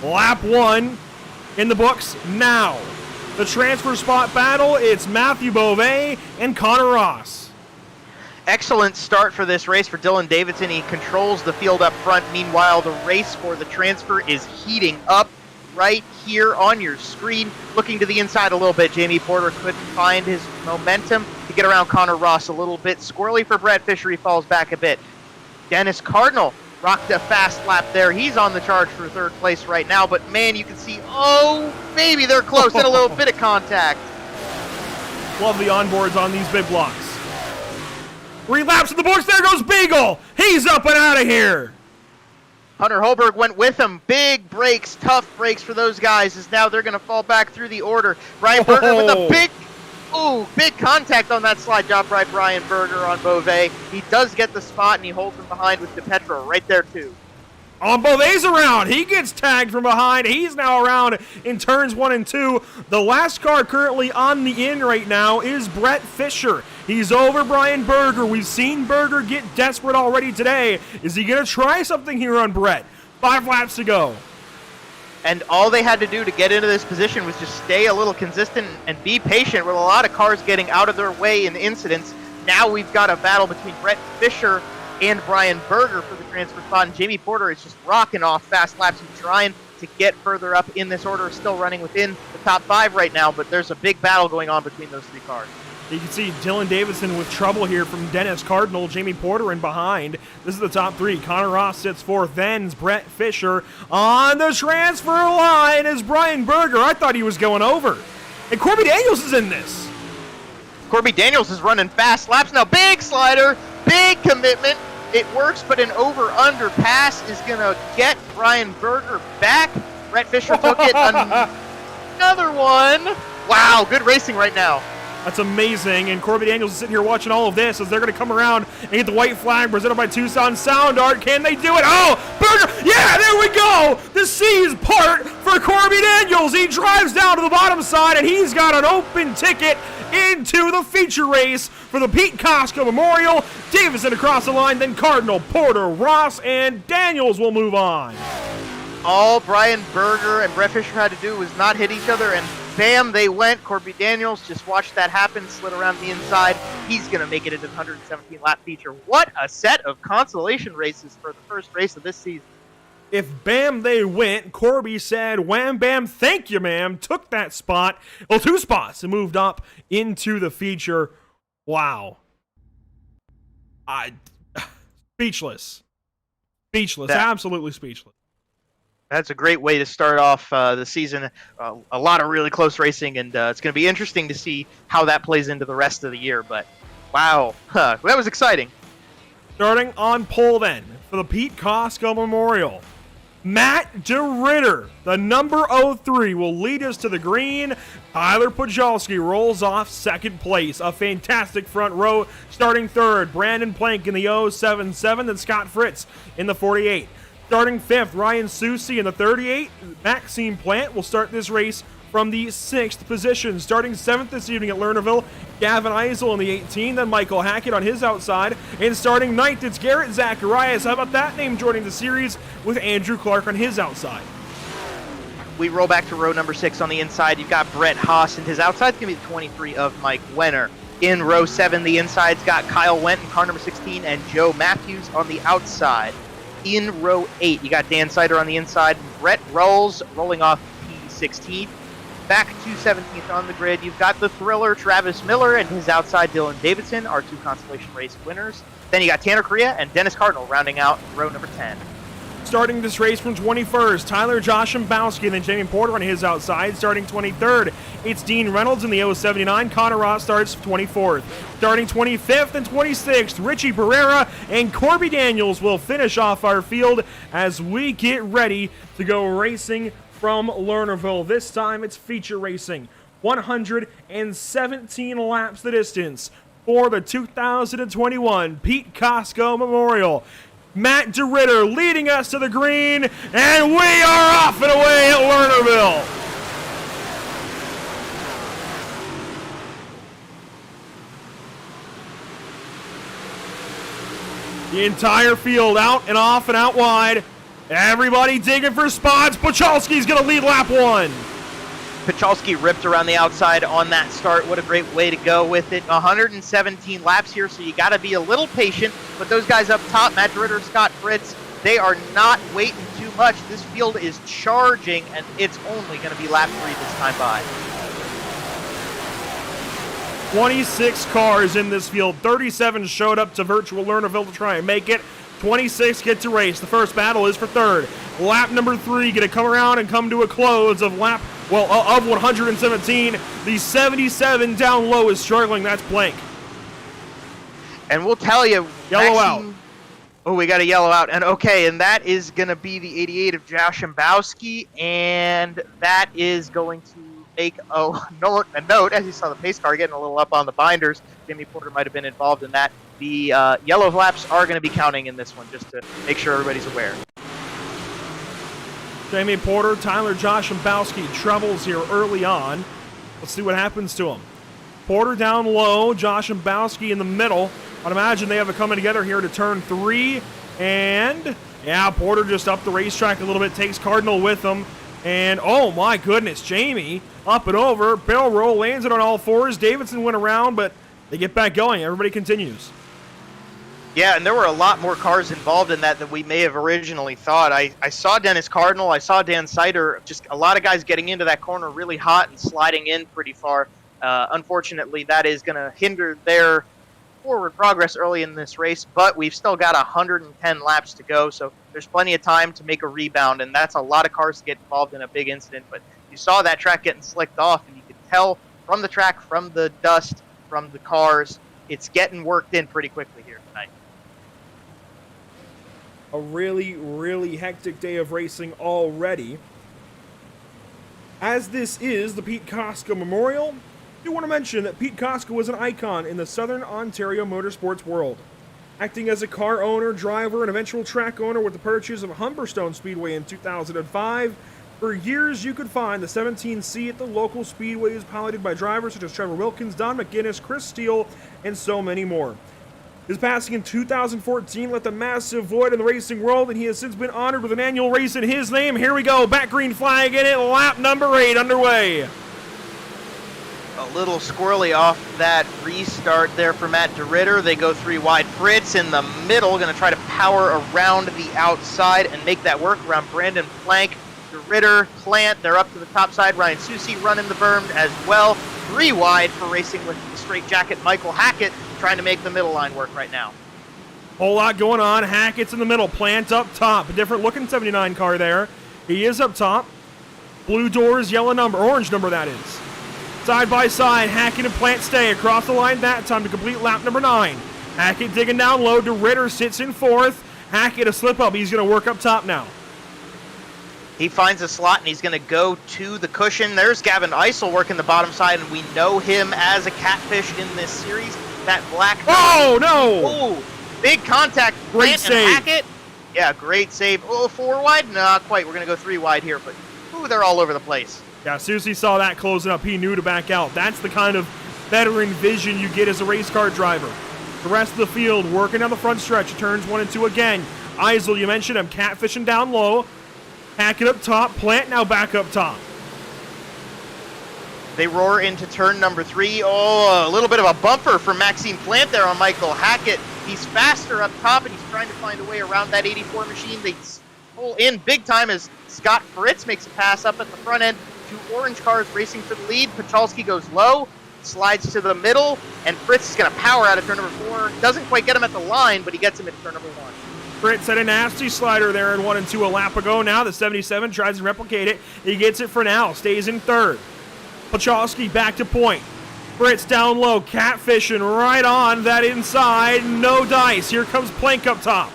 Lap 1 in the books now. The transfer spot battle, it's Matthew Beauvais and Connor Ross. Excellent start for this race for Dylan Davidson. He controls the field up front. Meanwhile, the race for the transfer is heating up right here on your screen. Looking to the inside a little bit, Jamie Porter couldn't find his momentum to get around Connor Ross a little bit. Squirrely for Brett Fisher, he falls back a bit. Dennis Cardinal rocked a fast lap there. He's on the charge for 3rd place right now, but man, you can see, oh, baby, they're close and a little bit of contact. Love the onboards on these big blocks. 3 laps in the books. There goes Beagle. He's up and out of here. Hunter Holberg went with him. Big brakes, tough brakes for those guys, as now they're going to fall back through the order. Brian Berger with a big contact on that slide job by Brian Berger on Beauvais. He does get the spot, and he holds him behind with DiPietro right there, too. Beauvais around. He gets tagged from behind. He's now around in turns 1 and 2. The last car currently on the in right now is Brett Fisher. He's over Brian Berger. We've seen Berger get desperate already today. Is he going to try something here on Brett? 5 laps to go. And all they had to do to get into this position was just stay a little consistent and be patient with a lot of cars getting out of their way in incidents. Now we've got a battle between Brett Fisher and Brian Berger for the transfer spot, and Jamie Porter is just rocking off fast laps. He's trying to get further up in this order, still running within the top 5 right now, but there's a big battle going on between those 3 cars. You can see Dylan Davidson with trouble here from Dennis Cardinal, Jamie Porter in behind. This is the top 3. Connor Ross sits 4th, then's Brett Fisher. On the transfer line is Brian Berger. I thought he was going over. And Corby Daniels is in this. Corby Daniels is running fast laps now. Big slider, big commitment. It works, but an over-under pass is going to get Brian Berger back. Brett Fisher took it. Another one. Wow, good racing right now. That's amazing, and Corby Daniels is sitting here watching all of this as they're going to come around and get the white flag presented by Tucson Sound Art. Can they do it? Oh, Berger! Yeah, there we go! The seas part for Corby Daniels. He drives down to the bottom side, and he's got an open ticket into the feature race for the Pete Cosco Memorial. Davidson across the line, then Cardinal, Porter, Ross, and Daniels will move on. All Brian Berger and Brett Fisher had to do was not hit each other, and bam, they went. Corby Daniels just watched that happen, slid around the inside. He's going to make it into the 117-lap feature. What a set of consolation races for the first race of this season. If bam, they went, Corby said, wham, bam, thank you, ma'am. Took that spot, well, 2 spots, and moved up into the feature. Wow. Speechless. Speechless, absolutely speechless. That's a great way to start off the season. A lot of really close racing, and it's going to be interesting to see how that plays into the rest of the year. But, wow, that was exciting. Starting on pole then, for the Pete Cosco Memorial, Matt DeRitter, the number 03, will lead us to the green. Tyler Podolsky rolls off 2nd place. A fantastic front row starting 3rd. Brandon Plank in the 077, then Scott Fritz in the 48. Starting 5th, Ryan Susi in the 38. Maxime Plant will start this race from the 6th position. Starting 7th this evening at Lernerville, Gavin Eisel in the 18, then Michael Hackett on his outside. And starting 9th, it's Garrett Zacharias. How about that name joining the series with Andrew Clark on his outside? We roll back to row number 6 on the inside. You've got Brett Haas, and his outside's going to be the 23 of Mike Wenner. In row 7, the inside's got Kyle Wendt in car number 16 and Joe Matthews on the outside. In row 8, you got Dan Sider on the inside, Brett Rawls rolling off P16. Back to 17th on the grid, you've got the thriller Travis Miller and his outside Dylan Davidson, our 2 consolation race winners. Then you got Tanner Correa and Dennis Cardinal rounding out row number 10. Starting this race from 21st, Tyler Joshambowski and then Jamie Porter on his outside. Starting 23rd, it's Dean Reynolds in the 079. Connor Ross starts 24th. Starting 25th and 26th, Richie Pereira and Corby Daniels will finish off our field as we get ready to go racing from Lernerville. This time it's feature racing. 117 laps the distance for the 2021 Pete Cosco Memorial. Matt DeRitter leading us to the green, and we are off and away at Lernerville. The entire field out and off and out wide. Everybody digging for spots. Pachalski's going to lead lap 1. Pachalski ripped around the outside on that start. What a great way to go with it. 117 laps here, so you got to be a little patient. But those guys up top, Matt DeRitter, Scott Fritz, they are not waiting too much. This field is charging, and it's only going to be lap 3 this time by. 26 cars in this field. 37 showed up to virtual Lernerville to try and make it. 26 get to race. The first battle is for third. Lap number 3 going to come around and come to a close of of 117. The 77 down low is struggling. That's blank. And we'll tell you, Yellow out. Oh, we got a yellow out. And okay, and that is going to be the 88 of Joshambowski, and that is going to make a note, as you saw the pace car getting a little up on the binders. Jamie Porter might have been involved in that. The yellow laps are going to be counting in this one, just to make sure everybody's aware. Jamie Porter, Tyler Joshambowski troubles here early on. Let's see what happens to him. Porter down low, Joshambowski in the middle. I'd imagine they have it coming together here to turn 3. And, yeah, Porter just up the racetrack a little bit, takes Cardinal with him. And, oh my goodness, Jamie up and over. Barrel roll, lands it on all fours. Davidson went around, but they get back going. Everybody continues. Yeah, and there were a lot more cars involved in that than we may have originally thought. I saw Dennis Cardinal, I saw Dan Sider, just a lot of guys getting into that corner really hot and sliding in pretty far. Unfortunately, that is going to hinder their forward progress early in this race, but we've still got 110 laps to go, so there's plenty of time to make a rebound, and that's a lot of cars to get involved in a big incident. But you saw that track getting slicked off, and you could tell from the track, from the dust, from the cars, it's getting worked in pretty quickly here tonight. A really, really hectic day of racing already. As this is the Pete Cosco Memorial, I do want to mention that Pete Cosco was an icon in the Southern Ontario motorsports world. Acting as a car owner, driver, and eventual track owner with the purchase of Humberstone Speedway in 2005, for years you could find the 17C at the local speedways piloted by drivers such as Trevor Wilkins, Don McGuinness, Chris Steele, and so many more. His passing in 2014 left a massive void in the racing world, and he has since been honored with an annual race in his name. Here we go, back green flag in it, lap number 8 underway. A little squirrely off that restart there for Matt DeRitter. They go 3 wide. Fritz in the middle, going to try to power around the outside and make that work around Brandon Plank. DeRitter, Plant, they're up to the top side. Ryan Susi running the berm as well. 3 wide for racing with the straight jacket. Michael Hackett trying to make the middle line work right now. Whole lot going on. Hackett's in the middle. Plant up top. A different looking 79 car there. He is up top. Blue doors, yellow number, orange number that is. Side by side, Hackett and Plant stay across the line that time to complete lap number 9. Hackett digging down low. DeRitter sits in 4th. Hackett a slip up. He's going to work up top now. He finds a slot, and he's going to go to the cushion. There's Gavin Eisel working the bottom side, and we know him as a catfish in this series. That black... Oh, no! Oh, big contact. Great save. Hackett. Yeah, great save. Oh, 4 wide? Not quite. We're going to go 3 wide here, but they're all over the place. Yeah, Susie saw that closing up. He knew to back out. That's the kind of veteran vision you get as a race car driver. The rest of the field working down the front stretch. Turns 1 and 2 again. Eisel, you mentioned him, catfishing down low. Hackett up top. Plant now back up top. They roar into turn number 3. Oh, a little bit of a bumper for Maxime Plant there on Michael Hackett. He's faster up top, and he's trying to find a way around that 84 machine. They pull in big time as Scott Fritz makes a pass up at the front end. 2 orange cars racing for the lead. Pachalski goes low. slides to the middle, and Fritz is going to power out of turn number 4. Doesn't quite get him at the line, but he gets him at turn number 1. Fritz had a nasty slider there in 1 and 2 a lap ago. Now the 77 tries to replicate it. He gets it for now. Stays in third. Pachowski back to point. Fritz down low. Catfishing right on that inside. No dice. Here comes Plank up top.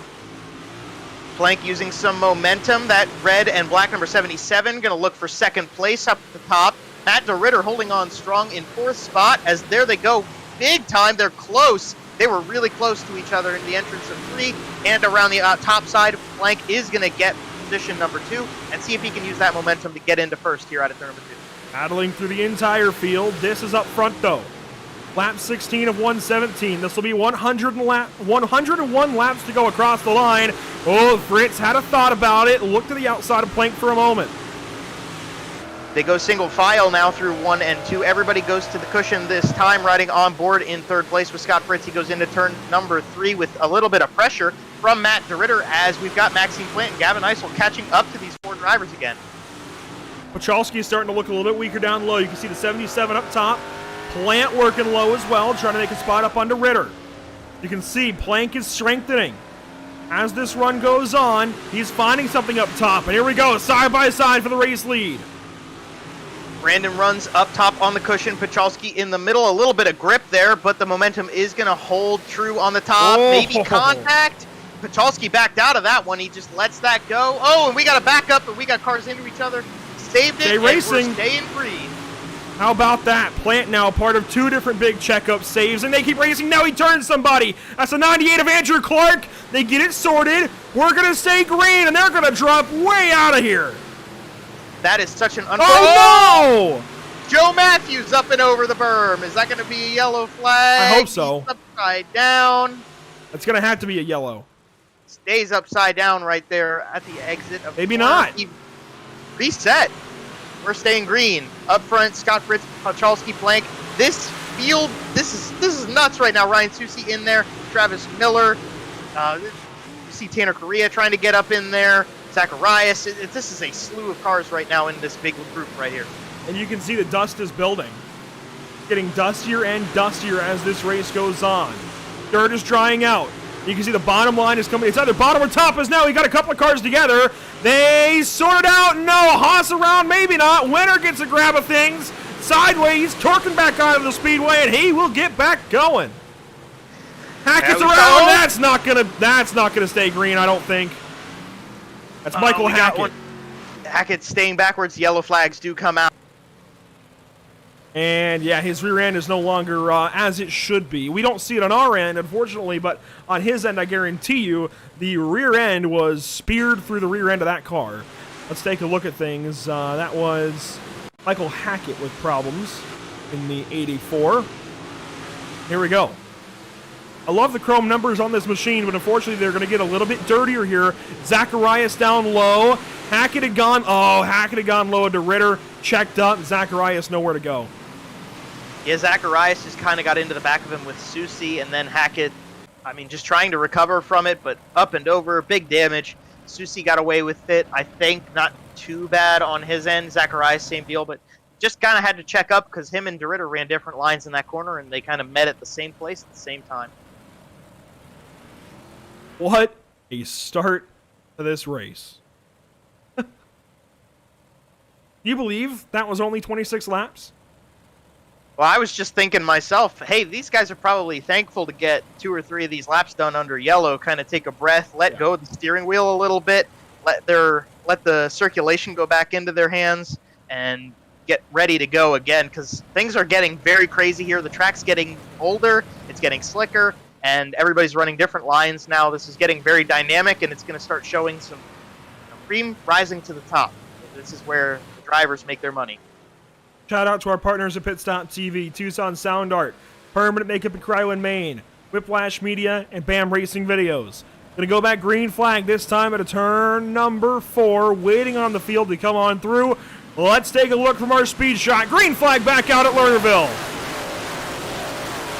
Plank using some momentum. That red and black number 77 going to look for second place up at the top. Matt DeRitter holding on strong in 4th spot as there they go. Big time. They're close. They were really close to each other in the entrance of 3 and around the top side. Plank is going to get position number 2 and see if he can use that momentum to get into first here out of turn number 2. Battling through the entire field. This is up front though. Lap 16 of 117. This will be 101 laps to go across the line. Oh, Fritz had a thought about it. Looked to the outside of Plank for a moment. They go single file now through 1 and 2. Everybody goes to the cushion this time, riding on board in 3rd place with Scott Fritz. He goes into turn number 3 with a little bit of pressure from Matt DeRitter as we've got Maxime Plant and Gavin Eisel catching up to these 4 drivers again. Pachalski is starting to look a little bit weaker down low. You can see the 77 up top. Plant working low as well, trying to make a spot up onto Ritter. You can see Plank is strengthening. As this run goes on, he's finding something up top. And here we go, side by side for the race lead. Brandon runs up top on the cushion. Pachalski in the middle. A little bit of grip there, but the momentum is going to hold true on the top. Oh. Maybe contact. Pachalski backed out of that one. He just lets that go. Oh, and we got a backup, but we got cars into each other. Saved it. Stay racing. We're staying green. How about that? Plant now part of 2 different big checkup saves, and they keep racing. Now he turns somebody. That's a 98 of Andrew Clark. They get it sorted. We're going to stay green, and they're going to drop way out of here. That is such an Oh, no! Joe Matthews up and over the berm. Is that going to be a yellow flag? I hope so. He's upside down. It's going to have to be a yellow. Stays upside down right there at the exit of Maybe not. Reset. We're staying green. Up front, Scott Fritz, Pachalski, Plank. This field, this is nuts right now. Ryan Susi in there. Travis Miller. You see Tanner Correa trying to get up in there. Zacharias. This is a slew of cars right now in this big group right here. And you can see the dust is building. Getting dustier and dustier as this race goes on. Dirt is drying out. You can see the bottom line is coming. It's either bottom or top as now. We got a couple of cars together. They sort it out. No, Haas around, maybe not. Winner gets a grab of things. Sideways, torquing back out of the speedway, and he will get back going. Hackett's around. That's not gonna stay green, I don't think. That's Michael Hackett. Hackett staying backwards. Yellow flags do come out. And yeah, his rear end is no longer as it should be. We don't see it on our end, unfortunately, but on his end, I guarantee you, the rear end was speared through the rear end of that car. Let's take a look at things. That was Michael Hackett with problems in the 84. Here we go. I love the chrome numbers on this machine, but unfortunately, they're going to get a little bit dirtier here. Zacharias down low. Hackett had gone low to Ritter. Checked up. Zacharias nowhere to go. Yeah, Zacharias just kind of got into the back of him with Susi, and then Hackett, I mean, just trying to recover from it, but up and over, big damage. Susi got away with it, I think, not too bad on his end. Zacharias, same deal, but just kind of had to check up because him and DeRitter ran different lines in that corner, and they kind of met at the same place at the same time. What a start to this race. Do you believe that was only 26 laps? Well, I was just thinking myself, hey, these guys are probably thankful to get 2 or 3 of these laps done under yellow, kind of take a breath, let go of the steering wheel a little bit, let the circulation go back into their hands, and get ready to go again, because things are getting very crazy here. The track's getting older, it's getting slicker, and everybody's running different lines now. This is getting very dynamic, and it's going to start showing some cream rising to the top. This is where the drivers make their money. Shout out to our partners at Pitstop TV, Tucson Sound Art, Permanent Makeup in Cryo, Maine, Whiplash Media, and BAM Racing Videos. Gonna go back green flag this time at a turn number 4, waiting on the field to come on through. Let's take a look from our speed shot. Green flag back out at Lernerville.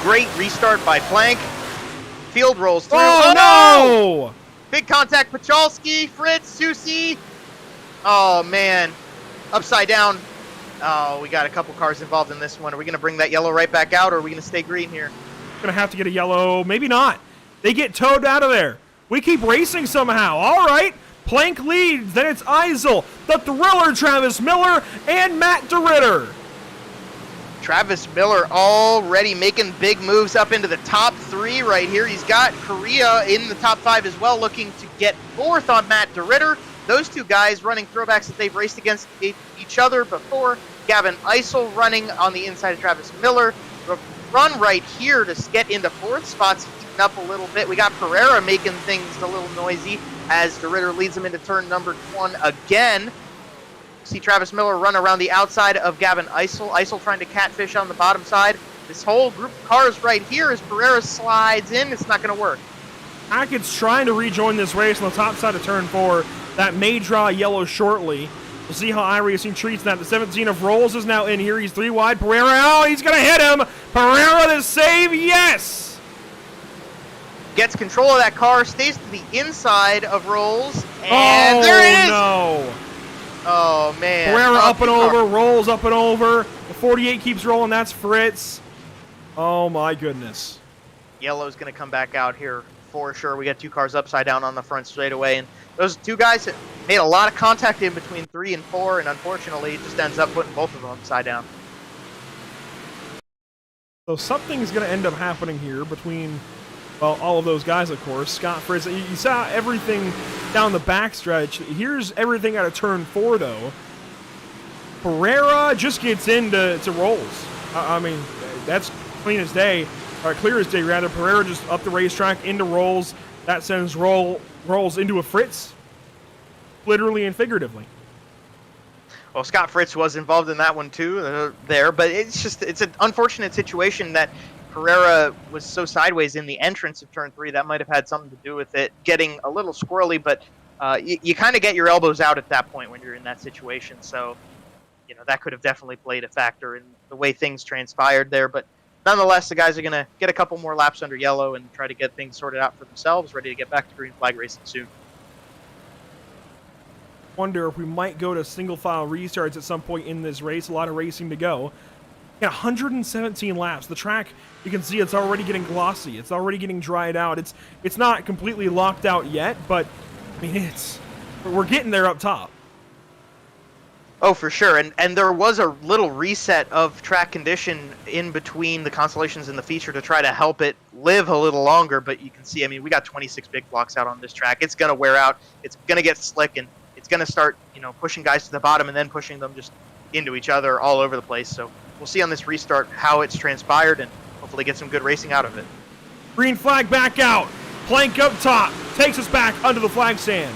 Great restart by Plank. Field rolls through. Oh, no! Big contact, Pachalski, Fritz, Susi. Oh, man. Upside down. Oh, we got a couple cars involved in this one. Are we going to bring that yellow right back out, or are we going to stay green here? Gonna have to get a yellow. Maybe not. They get towed out of there. We keep racing somehow. All right. Plank leads. Then it's Eisel, the Thriller, Travis Miller, and Matt DeRitter. Travis Miller already making big moves up into the top 3 right here. He's got Korea in the top 5 as well, looking to get 4th on Matt DeRitter. Those two guys running throwbacks that they've raced against each other before. Gavin Eisel running on the inside of Travis Miller. Run right here to get into 4th spots, heating up a little bit. We got Pereira making things a little noisy as DeRitter leads him into turn number 1 again. See Travis Miller run around the outside of Gavin Eisel. Eisel trying to catfish on the bottom side. This whole group of cars right here as Pereira slides in, it's not going to work. Hackett's trying to rejoin this race on the top side of turn 4. That may draw yellow shortly. We'll see how iRacing treats that. The 17 of Rawls is now in here. He's 3 wide. Pereira, oh, he's going to hit him. Pereira the save, yes! Gets control of that car, stays to the inside of Rawls, and there it is! No. Oh, man. Pereira up and over, Rawls up and over. The 48 keeps rolling, that's Fritz. Oh, my goodness. Yellow's going to come back out here for sure. We got 2 cars upside down on the front straightaway, and those 2 guys that made a lot of contact in between 3 and 4, and unfortunately, it just ends up putting both of them upside down. So something's going to end up happening here between, well, all of those guys, of course. Scott Fritz, you saw everything down the backstretch. Here's everything out of turn 4, though. Pereira just gets into Rawls. I mean, that's clean as day, or clear as day, rather. Pereira just up the racetrack into Rawls. That sends Rawls into a Fritz, literally and figuratively. Well, Scott Fritz was involved in that one too, but it's an unfortunate situation that Pereira was so sideways in the entrance of turn 3. That might have had something to do with it getting a little squirrely, but you kind of get your elbows out at that point when you're in that situation. So, that could have definitely played a factor in the way things transpired there. But nonetheless, the guys are going to get a couple more laps under yellow and try to get things sorted out for themselves, ready to get back to green flag racing soon. Wonder if we might go to single file restarts at some point in this race. A lot of racing to go. Yeah, 117 laps. The track, you can see it's already getting glossy. It's already getting dried out. It's not completely locked out yet, but I mean we're getting there up top. Oh, for sure. And there was a little reset of track condition in between the Constellations and the feature to try to help it live a little longer, but you can see, I mean, we got 26 big blocks out on this track. It's going to wear out. It's going to get slick, and it's going to start, pushing guys to the bottom and then pushing them just into each other all over the place. So we'll see on this restart how it's transpired and hopefully get some good racing out of it. Green flag back out. Plank up top. Takes us back under the flag stand.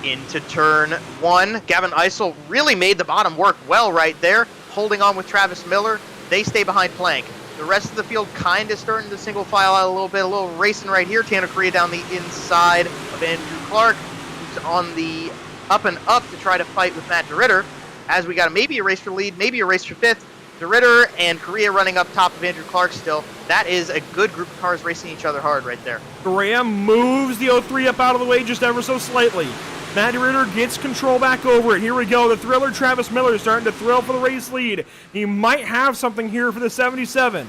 Into turn 1. Gavin Eisel really made the bottom work well right there, holding on with Travis Miller. They stay behind Plank. The rest of the field kind of starting to single file out a little bit. A little racing right here. Tanner Korea down the inside of Andrew Clark, who's on the up and up to try to fight with Matt DeRitter. As we got maybe a race for lead, maybe a race for 5th. DeRitter and Korea running up top of Andrew Clark still. That is a good group of cars racing each other hard right there. Korea moves the 03 up out of the way just ever so slightly. Matt DeRitter gets control back over it. Here we go. The Thriller, Travis Miller, is starting to thrill for the race lead. He might have something here for the 77.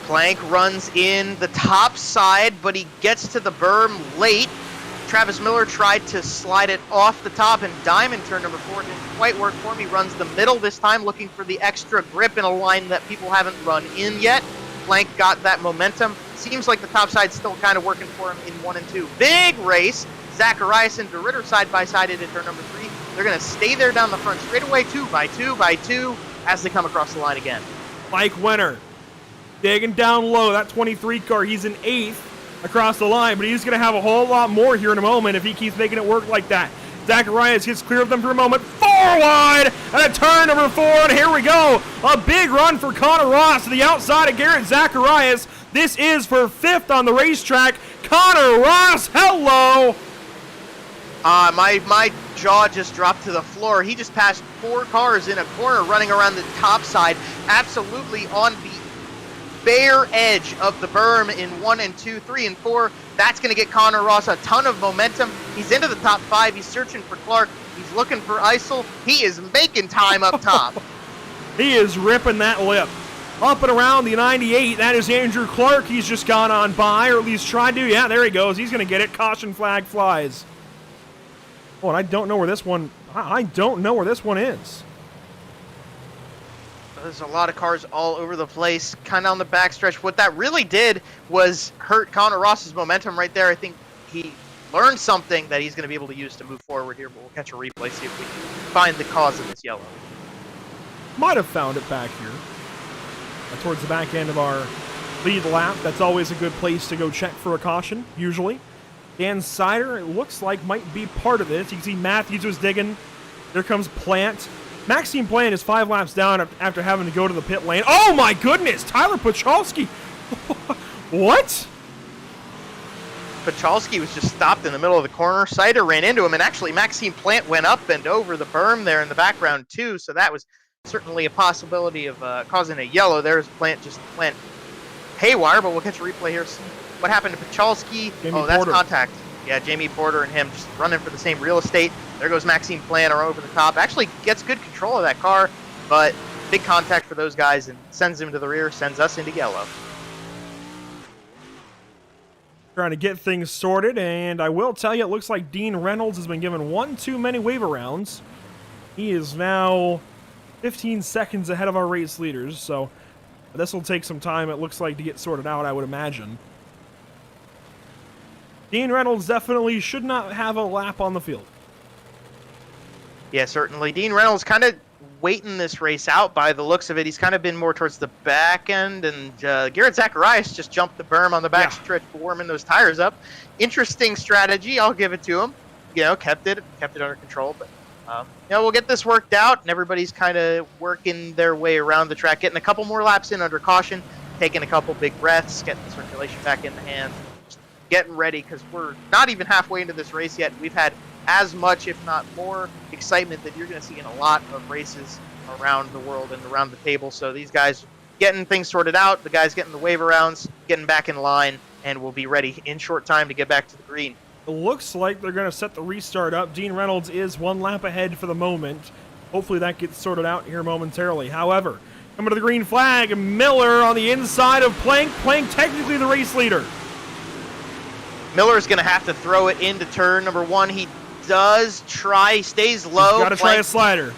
Plank runs in the top side, but he gets to the berm late. Travis Miller tried to slide it off the top and diamond turn number 4. Didn't quite work for him. He runs the middle this time, looking for the extra grip in a line that people haven't run in yet. Plank got that momentum. Seems like the top side's still kind of working for him in 1 and 2. Big race. Zacharias and DeRitter side by side into turn number 3. They're going to stay there down the front straightaway, 2 by 2 by 2, as they come across the line again. Mike Winter digging down low. That 23 car, he's in 8th across the line, but he's going to have a whole lot more here in a moment if he keeps making it work like that. Zacharias gets clear of them for a moment. 4 wide and a turn number 4, and here we go. A big run for Connor Ross to the outside of Garrett Zacharias. This is for 5th on the racetrack. Connor Ross, hello. My jaw just dropped to the floor. He just passed 4 cars in a corner running around the top side, absolutely on the bare edge of the berm in 1 and 2, 3 and 4. That's going to get Connor Ross a ton of momentum. He's into the top 5. He's searching for Clark. He's looking for Isel. He is making time up top. He is ripping that lip. Up and around the 98, that is Andrew Clark. He's just gone on by, or at least tried to. Yeah, there he goes. He's going to get it. Caution flag flies. Oh, and I don't know where this one is. There's a lot of cars all over the place, kind of on the backstretch. What that really did was hurt Connor Ross's momentum right there. I think he learned something that he's going to be able to use to move forward here, but we'll catch a replay, see if we can find the cause of this yellow. Might have found it back here. Towards the back end of our lead lap. That's always a good place to go check for a caution, usually. Dan Sider, it looks like, might be part of this. You can see Matthews was digging. There comes Plant. Maxime Plant is 5 laps down after having to go to the pit lane. Oh my goodness! Tyler Pachalski! What? Pachalski was just stopped in the middle of the corner. Sider ran into him, and actually Maxime Plant went up and over the berm there in the background too, so that was certainly a possibility of causing a yellow. There's Plant just went haywire, but we'll catch a replay here. See what happened to Pachalski. Oh, that's contact. Yeah, Jamie Porter and him just running for the same real estate. There goes Maxime Plant over the top. Actually gets good control of that car, but big contact for those guys and sends him to the rear, sends us into yellow. Trying to get things sorted, and I will tell you, it looks like Dean Reynolds has been given one too many waiver rounds. He is now 15 seconds ahead of our race leaders, so this will take some time, it looks like, to get sorted out, I would imagine. Dean Reynolds definitely should not have a lap on the field. Yeah, certainly. Dean Reynolds kind of waiting this race out by the looks of it. He's kind of been more towards the back end, and Garrett Zacharias just jumped the berm on the back stretch, warming those tires up. Interesting strategy, I'll give it to him. You know, kept it under control, but you know, we'll get this worked out, and everybody's kind of working their way around the track, getting a couple more laps in under caution, taking a couple big breaths, getting the circulation back in the hands, just getting ready, because we're not even halfway into this race yet. We've had as much, if not more, excitement that you're going to see in a lot of races around the world and around the table. So these guys getting things sorted out, the guys getting the waiver rounds, getting back in line, and we'll be ready in short time to get back to the green. It looks like they're going to set the restart up. Dean Reynolds is 1 lap ahead for the moment. Hopefully that gets sorted out here momentarily. However, coming to the green flag, Miller on the inside of Plank. Plank technically the race leader. Miller's going to have to throw it into turn number 1. He does try, stays low. Got to try a slider.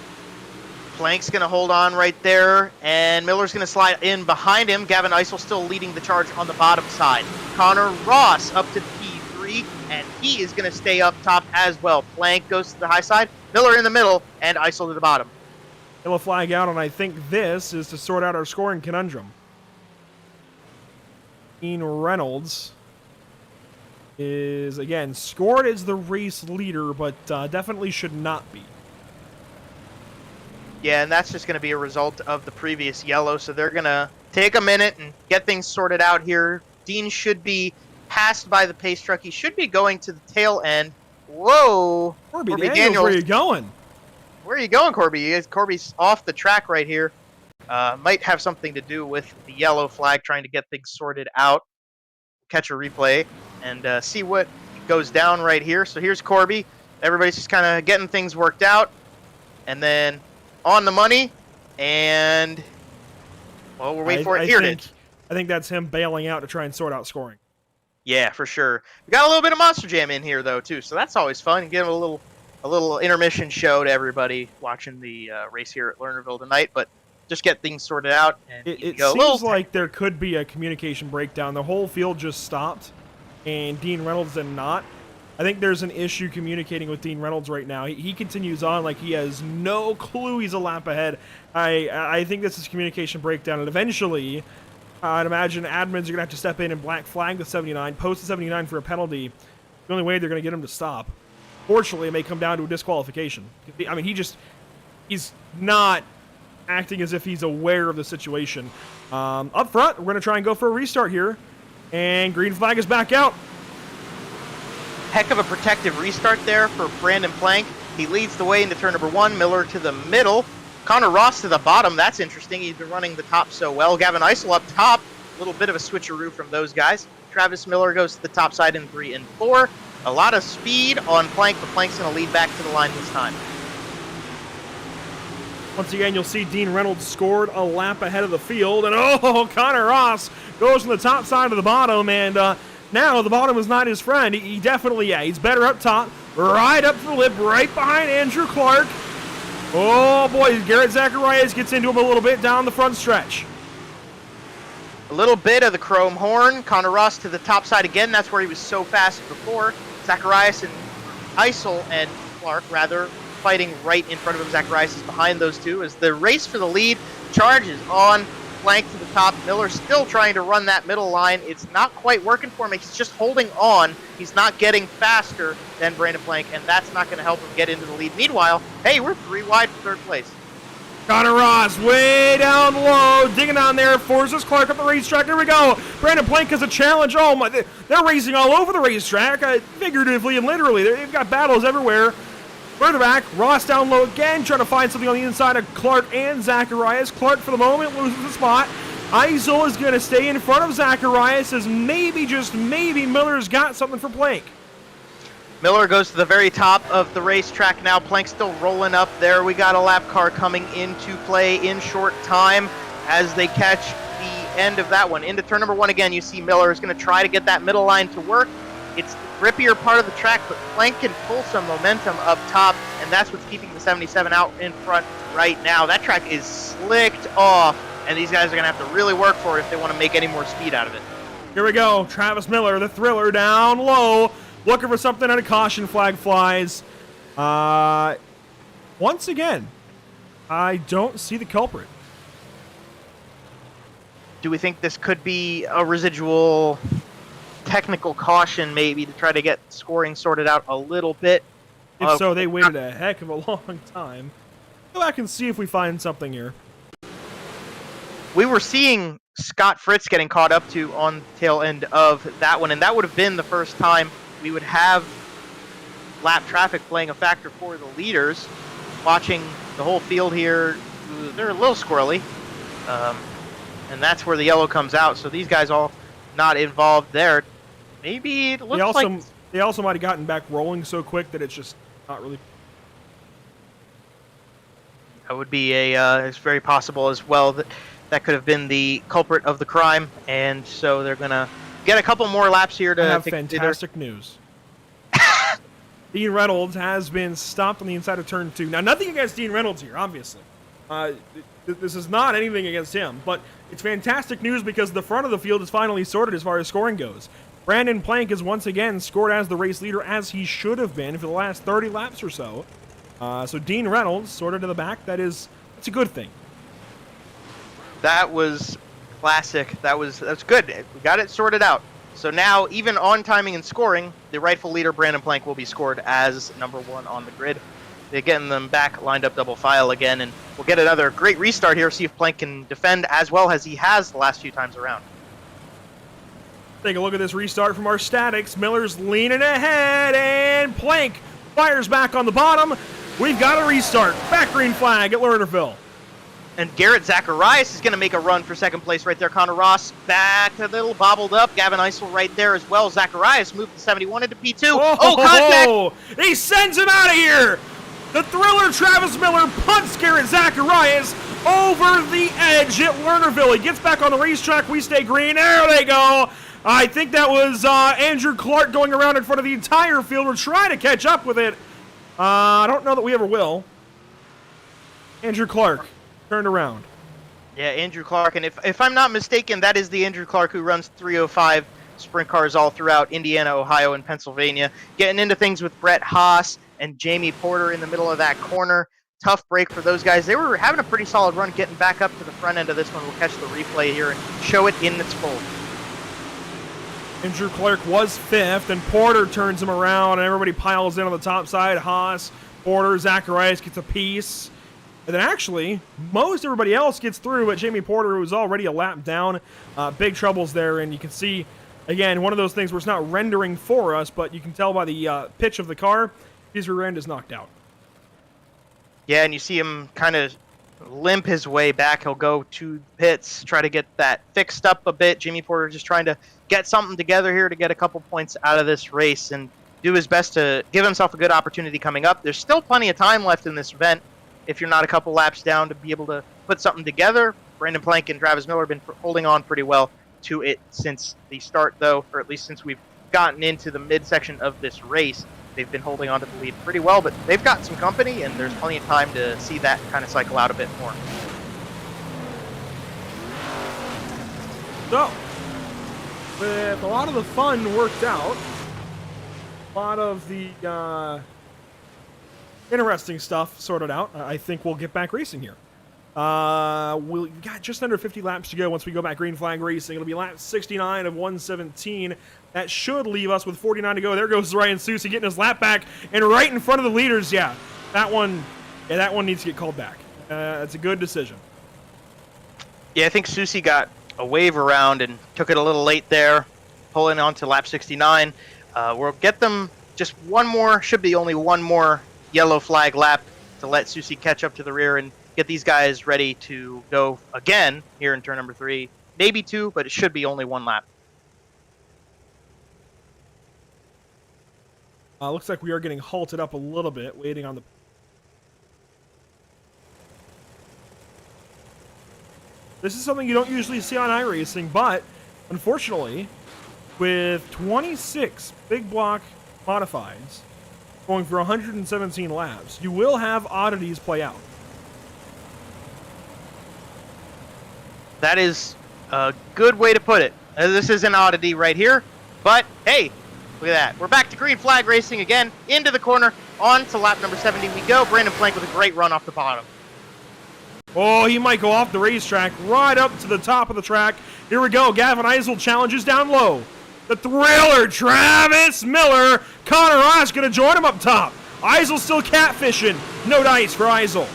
Plank's going to hold on right there, and Miller's going to slide in behind him. Gavin Isel still leading the charge on the bottom side. Connor Ross up to P3, and he is going to stay up top as well. Plank goes to the high side, Miller in the middle, and Isel to the bottom. Yellow flag out, and I think this is to sort out our scoring conundrum. Dean Reynolds is, again, scored as the race leader, but definitely should not be. Yeah, and that's just going to be a result of the previous yellow, so they're going to take a minute and get things sorted out here. Dean should be passed by the pace truck. He should be going to the tail end. Whoa! Corby Daniels, where are you going? Where are you going, Corby? Corby's off the track right here. Might have something to do with the yellow flag, trying to get things sorted out. Catch a replay and see what goes down right here. So here's Corby. Everybody's just kind of getting things worked out. And then on the money, and, well, we're waiting for it. Here it is. I think that's him bailing out to try and sort out scoring. Yeah, for sure. We got a little bit of Monster Jam in here, though, too, so that's always fun. Give a little intermission show to everybody watching the race here at Lernerville tonight, but just get things sorted out. And it seems like there could be a communication breakdown. The whole field just stopped, and Dean Reynolds did not. I think there's an issue communicating with Dean Reynolds right now. He continues on like he has no clue he's a lap ahead. I think this is communication breakdown, and eventually, I'd imagine admins are going to have to step in and black flag the 79, post the 79 for a penalty. The only way they're going to get him to stop. Fortunately, it may come down to a disqualification. I mean, he's not acting as if he's aware of the situation. Up front, we're going to try and go for a restart here, and green flag is back out. Heck of a protective restart there for Brandon Plank. He leads the way into turn number 1. Miller to the middle. Connor Ross to the bottom. That's interesting. He's been running the top so well. Gavin Isel up top. A little bit of a switcheroo from those guys. Travis Miller goes to the top side in 3 and 4. A lot of speed on Plank, but Plank's going to lead back to the line this time. Once again, you'll see Dean Reynolds scored a lap ahead of the field, and oh, Connor Ross goes from the top side to the bottom, and now the bottom is not his friend. He definitely, he's better up top, right up the lip, right behind Andrew Clark. Oh boy, Garrett Zacharias gets into him a little bit down the front stretch. A little bit of the chrome horn. Connor Ross to the top side again. That's where he was so fast before. Zacharias and Eisel and Clark, rather, fighting right in front of him. Zacharias is behind those two as the race for the lead charges on. Plank to the top. Miller still trying to run that middle line. It's not quite working for him. He's just holding on. He's not getting faster than Brandon Plank, and that's not going to help him get into the lead. Meanwhile, hey, we're 3 wide for 3rd place. Connor Ross way down low, digging on there, forces Clark up the racetrack. Here we go. Brandon Plank has a challenge. Oh my, they're racing all over the racetrack, figuratively and literally. They've got battles everywhere. Further back, Ross down low again, trying to find something on the inside of Clark and Zacharias. Clark, for the moment, loses the spot. Eisel is going to stay in front of Zacharias as maybe, just maybe, Miller's got something for Plank. Miller goes to the very top of the racetrack now. Plank still rolling up there. We got a lap car coming into play in short time as they catch the end of that one. Into turn number 1 again, you see Miller is going to try to get that middle line to work. It's the grippier part of the track, but Plank can pull some momentum up top, and that's what's keeping the 77 out in front right now. That track is slicked off, and these guys are going to have to really work for it if they want to make any more speed out of it. Here we go. Travis Miller, the thriller, down low, looking for something, and a caution flag flies. Once again, I don't see the culprit. Do we think this could be a residual technical caution maybe to try to get scoring sorted out a little bit? If so, they waited a heck of a long time. Go back and see if we find something here. We were seeing Scott Fritz getting caught up to on the tail end of that one, and that would have been the first time we would have lap traffic playing a factor for the leaders. Watching the whole field here, they're a little squirrely, and that's where the yellow comes out. So these guys all not involved there. Maybe it looks like they also might have gotten back rolling so quick that it's just not really. That would be it's very possible as well that could have been the culprit of the crime, and so they're gonna get a couple more laps here to have fantastic news. Dean Reynolds has been stopped on the inside of turn 2. Now, nothing against Dean Reynolds here, obviously. This is not anything against him, but it's fantastic news because the front of the field is finally sorted as far as scoring goes. Brandon Plank is once again scored as the race leader, as he should have been for the last 30 laps or so. So Dean Reynolds sorted to the back. That's a good thing. That was classic. That's good. We got it sorted out. So now, even on timing and scoring, the rightful leader, Brandon Plank, will be scored as number 1 on the grid. They're getting them back lined up double file again, and we'll get another great restart here, see if Plank can defend as well as he has the last few times around. Take a look at this restart from our statics. Miller's leaning ahead, and Plank fires back on the bottom. We've got a restart. Back green flag at Lernerville. And Garrett Zacharias is going to make a run for second place right there. Connor Ross back a little bobbled up. Gavin Eisel right there as well. Zacharias moved the 71 into P2. Contact! He sends him out of here! The thriller Travis Miller punts Garrett Zacharias over the edge at Lernerville. He gets back on the racetrack. We stay green. There they go. I think that was Andrew Clark going around in front of the entire field. We're trying to catch up with it. I don't know that we ever will. Andrew Clark turned around. Yeah, Andrew Clark. And if I'm not mistaken, that is the Andrew Clark who runs 305 sprint cars all throughout Indiana, Ohio, and Pennsylvania. Getting into things with Brett Haas and Jamie Porter in the middle of that corner. Tough break for those guys. They were having a pretty solid run getting back up to the front end of this one. We'll catch the replay here and show it in its full. Andrew Clark was 5th, and Porter turns him around, and everybody piles in on the top side. Haas, Porter, Zacharias gets a piece. And then actually, most everybody else gets through, but Jamie Porter, who was already a lap down, big troubles there. And you can see, again, one of those things where it's not rendering for us, but you can tell by the pitch of the car, his rear end is knocked out. Yeah, and you see him kind of limp his way back. He'll go to the pits, try to get that fixed up a bit. Jimmy Porter just trying to get something together here to get a couple points out of this race and do his best to give himself a good opportunity coming up. There's still plenty of time left in this event if you're not a couple laps down to be able to put something together. Brandon Plank and Travis Miller have been holding on pretty well to it since the start, though, or at least since we've gotten into the midsection of this race. They've been holding on to the lead pretty well, but they've got some company, and there's plenty of time to see that kind of cycle out a bit more. So, with a lot of the fun worked out, a lot of the interesting stuff sorted out, I think we'll get back racing here. We've got just under 50 laps to go once we go back green flag racing. It'll be lap 69 of 117. That should leave us with 49 to go. There goes Ryan Susie getting his lap back and right in front of the leaders. Yeah, that one needs to get called back. It's a good decision. Yeah, I think Susie got a wave around and took it a little late there, pulling on to lap 69. We'll get them just one more, should be only one more yellow flag lap to let Susie catch up to the rear and get these guys ready to go again here in turn number 3. Maybe 2, but it should be only one lap. Looks like we are getting halted up a little bit, waiting on the... This is something you don't usually see on iRacing, but unfortunately, with 26 big block modifieds going for 117 laps, you will have oddities play out. That is a good way to put it. This is an oddity right here, but hey, look at that. We're back to green flag racing again, into the corner, on to lap number 70 we go. Brandon Plank with a great run off the bottom. Oh, he might go off the racetrack right up to the top of the track. Here we go. Gavin Eisel challenges down low. The thriller, Travis Miller. Connor Ross going to join him up top. Eisel still catfishing. No dice for Eisel.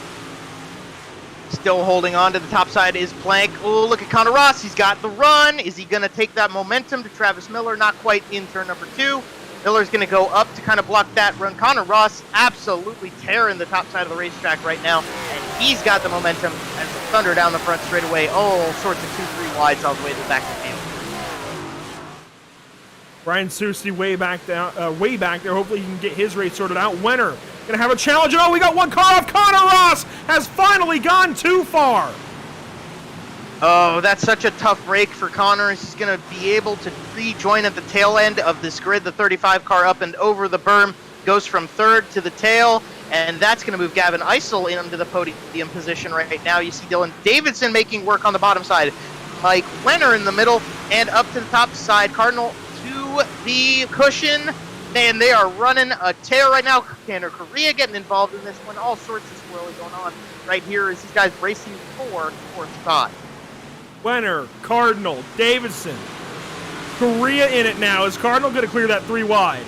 Still holding on to the top side is Plank. Oh, look at Connor Ross. He's got the run. Is he going to take that momentum to Travis Miller? Not quite in turn number 2. Miller's going to go up to kind of block that run. Connor Ross absolutely tearing the top side of the racetrack right now. And he's got the momentum and thunder down the front straightaway. All sorts of 2-3 wides all the way to the back of the field. Brian Susie way back there. Hopefully he can get his race sorted out. Wenner gonna have a challenge. Oh, we got one car off. Connor Ross has finally gone too far. Oh, that's such a tough break for Connor. He's going to be able to rejoin at the tail end of this grid. The 35 car up and over the berm goes from third to the tail, and that's going to move Gavin Eisel into the podium position right now. You see Dylan Davidson making work on the bottom side. Mike Wenner in the middle, and up to the top side. Cardinal to the cushion. Man, they are running a tear right now. Tanner Correa getting involved in this one. All sorts of swirling going on right here as these guys racing for fourth spot. Wenner, Cardinal, Davidson. Correa in it now. Is Cardinal going to clear that 3 wide?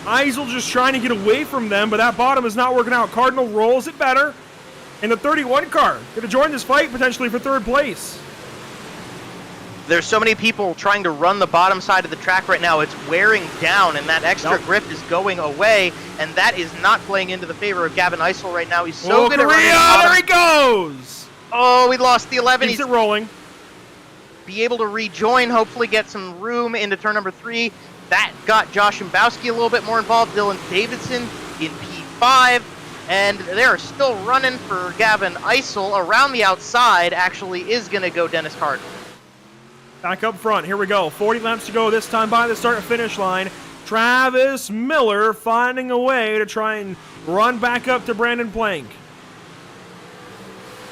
Eisel just trying to get away from them, but that bottom is not working out. Cardinal rolls it better. And the 31 car going to join this fight potentially for third place. There's so many people trying to run the bottom side of the track right now. It's wearing down, and that extra grip is going away, and that is not playing into the favor of Gavin Eisel right now. He's so good at running the bottom. There he goes! Oh, we lost the 11. Keeps it rolling. Be able to rejoin, hopefully get some room into turn number 3. That got Josh Mbowski a little bit more involved. Dylan Davidson in P5. And they're still running for Gavin Eisel. Around the outside, actually, is going to go Dennis Cardinal. Back up front. Here we go. 40 laps to go this time by the start and finish line. Travis Miller finding a way to try and run back up to Brandon Plank.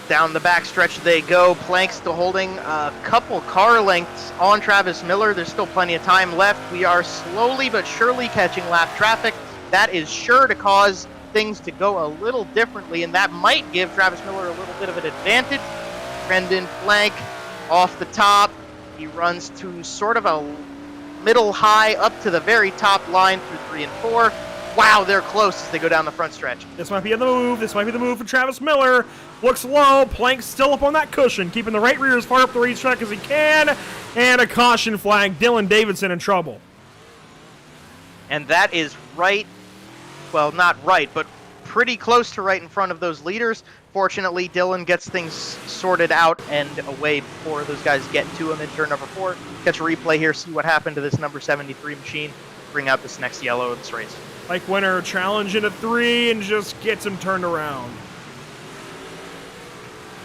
Down the backstretch they go. Plank still holding a couple car lengths on Travis Miller. There's still plenty of time left. We are slowly but surely catching lap traffic. That is sure to cause things to go a little differently, and that might give Travis Miller a little bit of an advantage. Brendan Plank off the top. He runs to sort of a middle high up to the very top line through 3 and 4. Wow, they're close as they go down the front stretch. This might be the move. This might be the move for Travis Miller. Looks low. Plank's still up on that cushion, keeping the right rear as far up the racetrack as he can. And a caution flag. Dylan Davidson in trouble. And that is right, well, not right, but pretty close to right in front of those leaders. Fortunately, Dylan gets things sorted out and away before those guys get to him in turn number 4. Catch a replay here, see what happened to this number 73 machine. Bring out this next yellow of this race. Mike Winner challenge into 3 and just gets him turned around.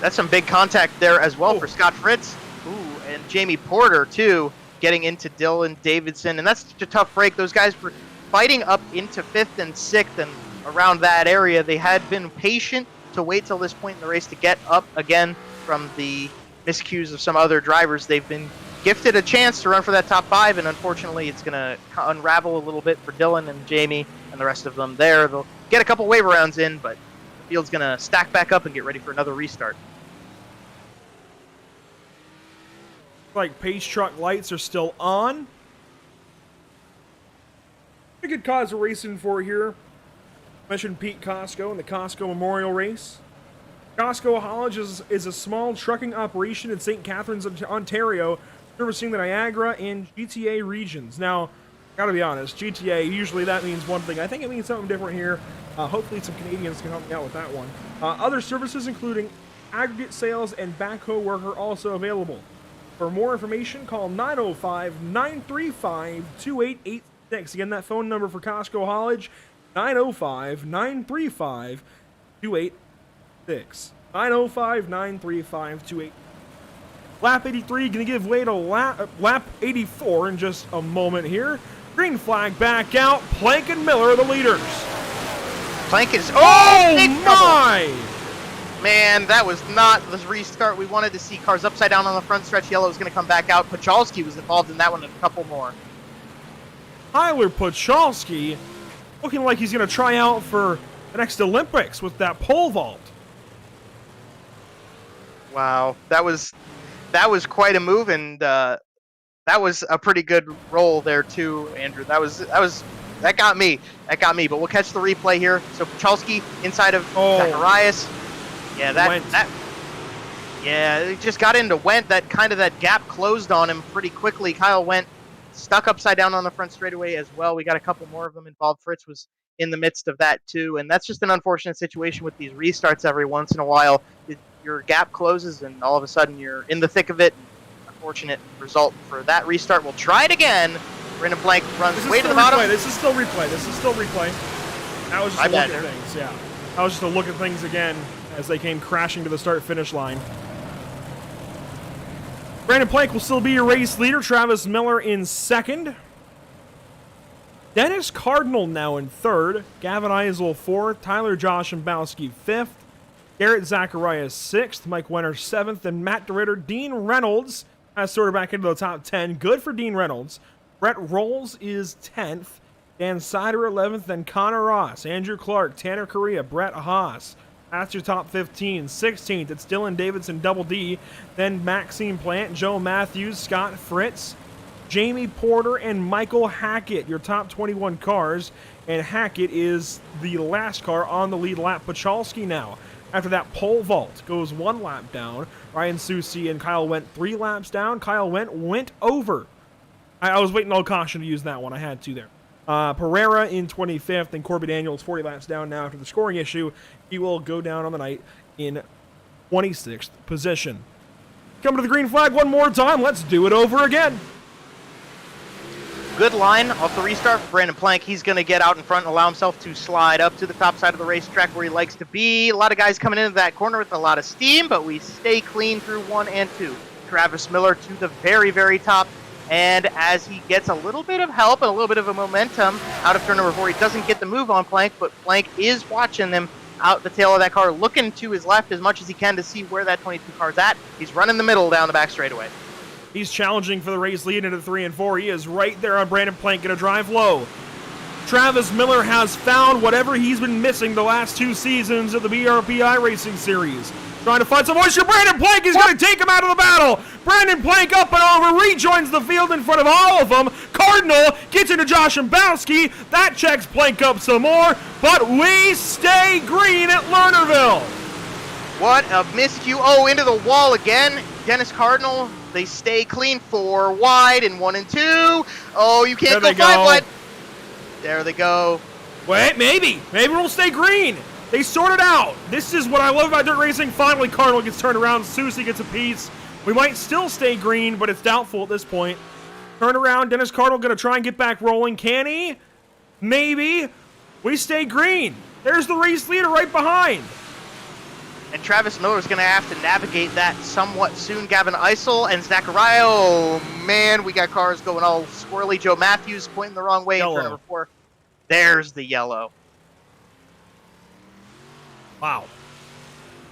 That's some big contact there as well for Scott Fritz. Ooh, and Jamie Porter, too, getting into Dylan Davidson. And that's such a tough break. Those guys were fighting up into 5th and 6th and around that area. They had been patient to wait till this point in the race to get up again from the miscues of some other drivers. They've been gifted a chance to run for that top 5, and unfortunately it's going to unravel a little bit for Dylan and Jamie and the rest of them there. They'll get a couple waiver rounds in, but the field's going to stack back up and get ready for another restart. Like pace truck lights are still on. A good cause we're racing for here. Mentioned Pete Cosco and the Cosco Memorial Race. Cosco Haulage is a small trucking operation in St. Catharines, Ontario, servicing the Niagara and GTA regions. Now, gotta be honest, GTA, usually that means one thing. I think it means something different here. Hopefully some Canadians can help me out with that one. Other services, including aggregate sales and backhoe work, are also available. For more information, call 905-935-2886. Again, that phone number for Cosco Haulage, 905-935-2886. 905-935-2886. Lap 83 going to give way to lap 84 in just a moment here. Green flag back out. Plank and Miller are the leaders. Plank is... Oh my! Man, that was not the restart we wanted to see. Cars upside down on the front stretch. Yellow is going to come back out. Pachalski was involved in that one and a couple more. Tyler Pachalski looking like he's going to try out for the next Olympics with that pole vault. Wow, that was quite a move, and that was a pretty good roll there too, Andrew. That got me. But we'll catch the replay here. So Pachalski inside of Zacharias. Yeah, it just got into Went. That gap closed on him pretty quickly. Kyle Went stuck upside down on the front straightaway as well. We got a couple more of them involved. Fritz was in the midst of that too, and that's just an unfortunate situation with these restarts every once in a while. Your gap closes and all of a sudden you're in the thick of it. Unfortunate result for that restart. We'll try it again. Brandon Blank runs way to the bottom. This is still replay. That was just a look at things, yeah. That was just a look at things again as they came crashing to the start-finish line. Brandon Plank will still be your race leader. Travis Miller in 2nd. Dennis Cardinal now in 3rd. Gavin Eisel 4th. Tyler Joshambowski 5th. Garrett Zacharias 6th. Mike Wenner 7th. And Matt DeRitter. Dean Reynolds has sorted back into the top 10. Good for Dean Reynolds. Brett Rawls is 10th. Dan Sider 11th. Then Connor Ross. Andrew Clark. Tanner Correa. Brett Haas. That's your top 15. 16th, it's Dylan Davidson, Double D. Then Maxime Plant, Joe Matthews, Scott Fritz, Jamie Porter, and Michael Hackett, your top 21 cars. And Hackett is the last car on the lead lap. Pachalski now, after that pole vault, goes 1 lap down. Ryan Susi and Kyle Went 3 laps down. Kyle went over. I was waiting all caution to use that one. I had to there. Pereira in 25th, and Corby Daniels 40 laps down now after the scoring issue. He will go down on the night in 26th position. Coming to the green flag one more time. Let's do it over again. Good line off the restart for Brandon Plank. He's going to get out in front and allow himself to slide up to the top side of the racetrack where he likes to be. A lot of guys coming into that corner with a lot of steam, but we stay clean through 1 and 2. Travis Miller to the very, very top. And as he gets a little bit of help and a little bit of a momentum out of turn number 4, he doesn't get the move on Plank, but Plank is watching them out the tail of that car, looking to his left as much as he can to see where that 22 car's at. He's running the middle down the back straightaway. He's challenging for the race lead into 3 and 4. He is right there on Brandon Plank, going to drive low. Travis Miller has found whatever he's been missing the last 2 seasons of the BRP iRacing series. Trying to find some moisture. Brandon Plank is going to take him out of the battle. Brandon Plank up and over, rejoins the field in front of all of them. Cardinal gets into Joshambowski. That checks Plank up some more, but we stay green at Lernerville. What a miscue. Oh, into the wall again. Dennis Cardinal, they stay clean 4 wide in 1 and 2. Oh, you can't go 5 wide. There they go. Wait, maybe we'll stay green. They sort it out. This is what I love about dirt racing. Finally, Cardinal gets turned around. Susie gets a piece. We might still stay green, but it's doubtful at this point. Turn around. Dennis Cardinal going to try and get back rolling. Can he? Maybe. We stay green. There's the race leader right behind. And Travis Miller's going to have to navigate that somewhat soon. Gavin Eisel and Zachariah. Oh, man, we got cars going all squirrely. Joe Matthews pointing the wrong way in turn number 4. There's the yellow. Wow.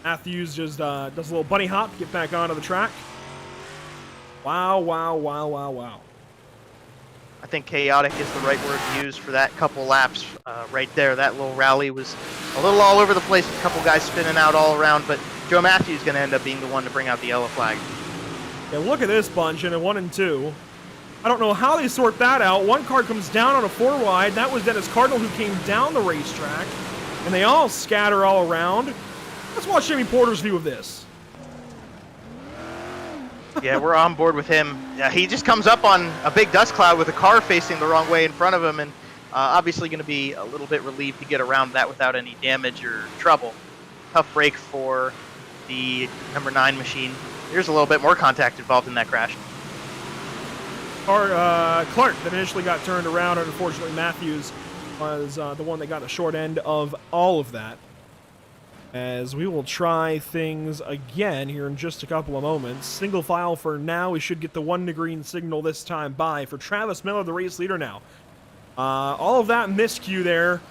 Matthews just does a little bunny hop, get back onto the track. Wow, wow, wow, wow, wow. I think chaotic is the right word to use for that couple laps right there. That little rally was a little all over the place, a couple guys spinning out all around, but Joe Matthews is going to end up being the one to bring out the yellow flag. Yeah, look at this bunch in a 1 and 2. I don't know how they sort that out. One car comes down on a 4 wide. That was Dennis Cardinal who came down the racetrack, and they all scatter all around. Let's watch Jimmy Porter's view of this. Yeah, we're on board with him. Yeah, he just comes up on a big dust cloud with a car facing the wrong way in front of him, and obviously going to be a little bit relieved to get around that without any damage or trouble. Tough break for the number 9 machine. There's a little bit more contact involved in that crash. Clark that initially got turned around, and unfortunately Matthews was the one that got the short end of all of that. As we will try things again here in just a couple of moments. Single file for now. We should get the 1 to green signal this time by for Travis Miller, the race leader now. All of that miscue there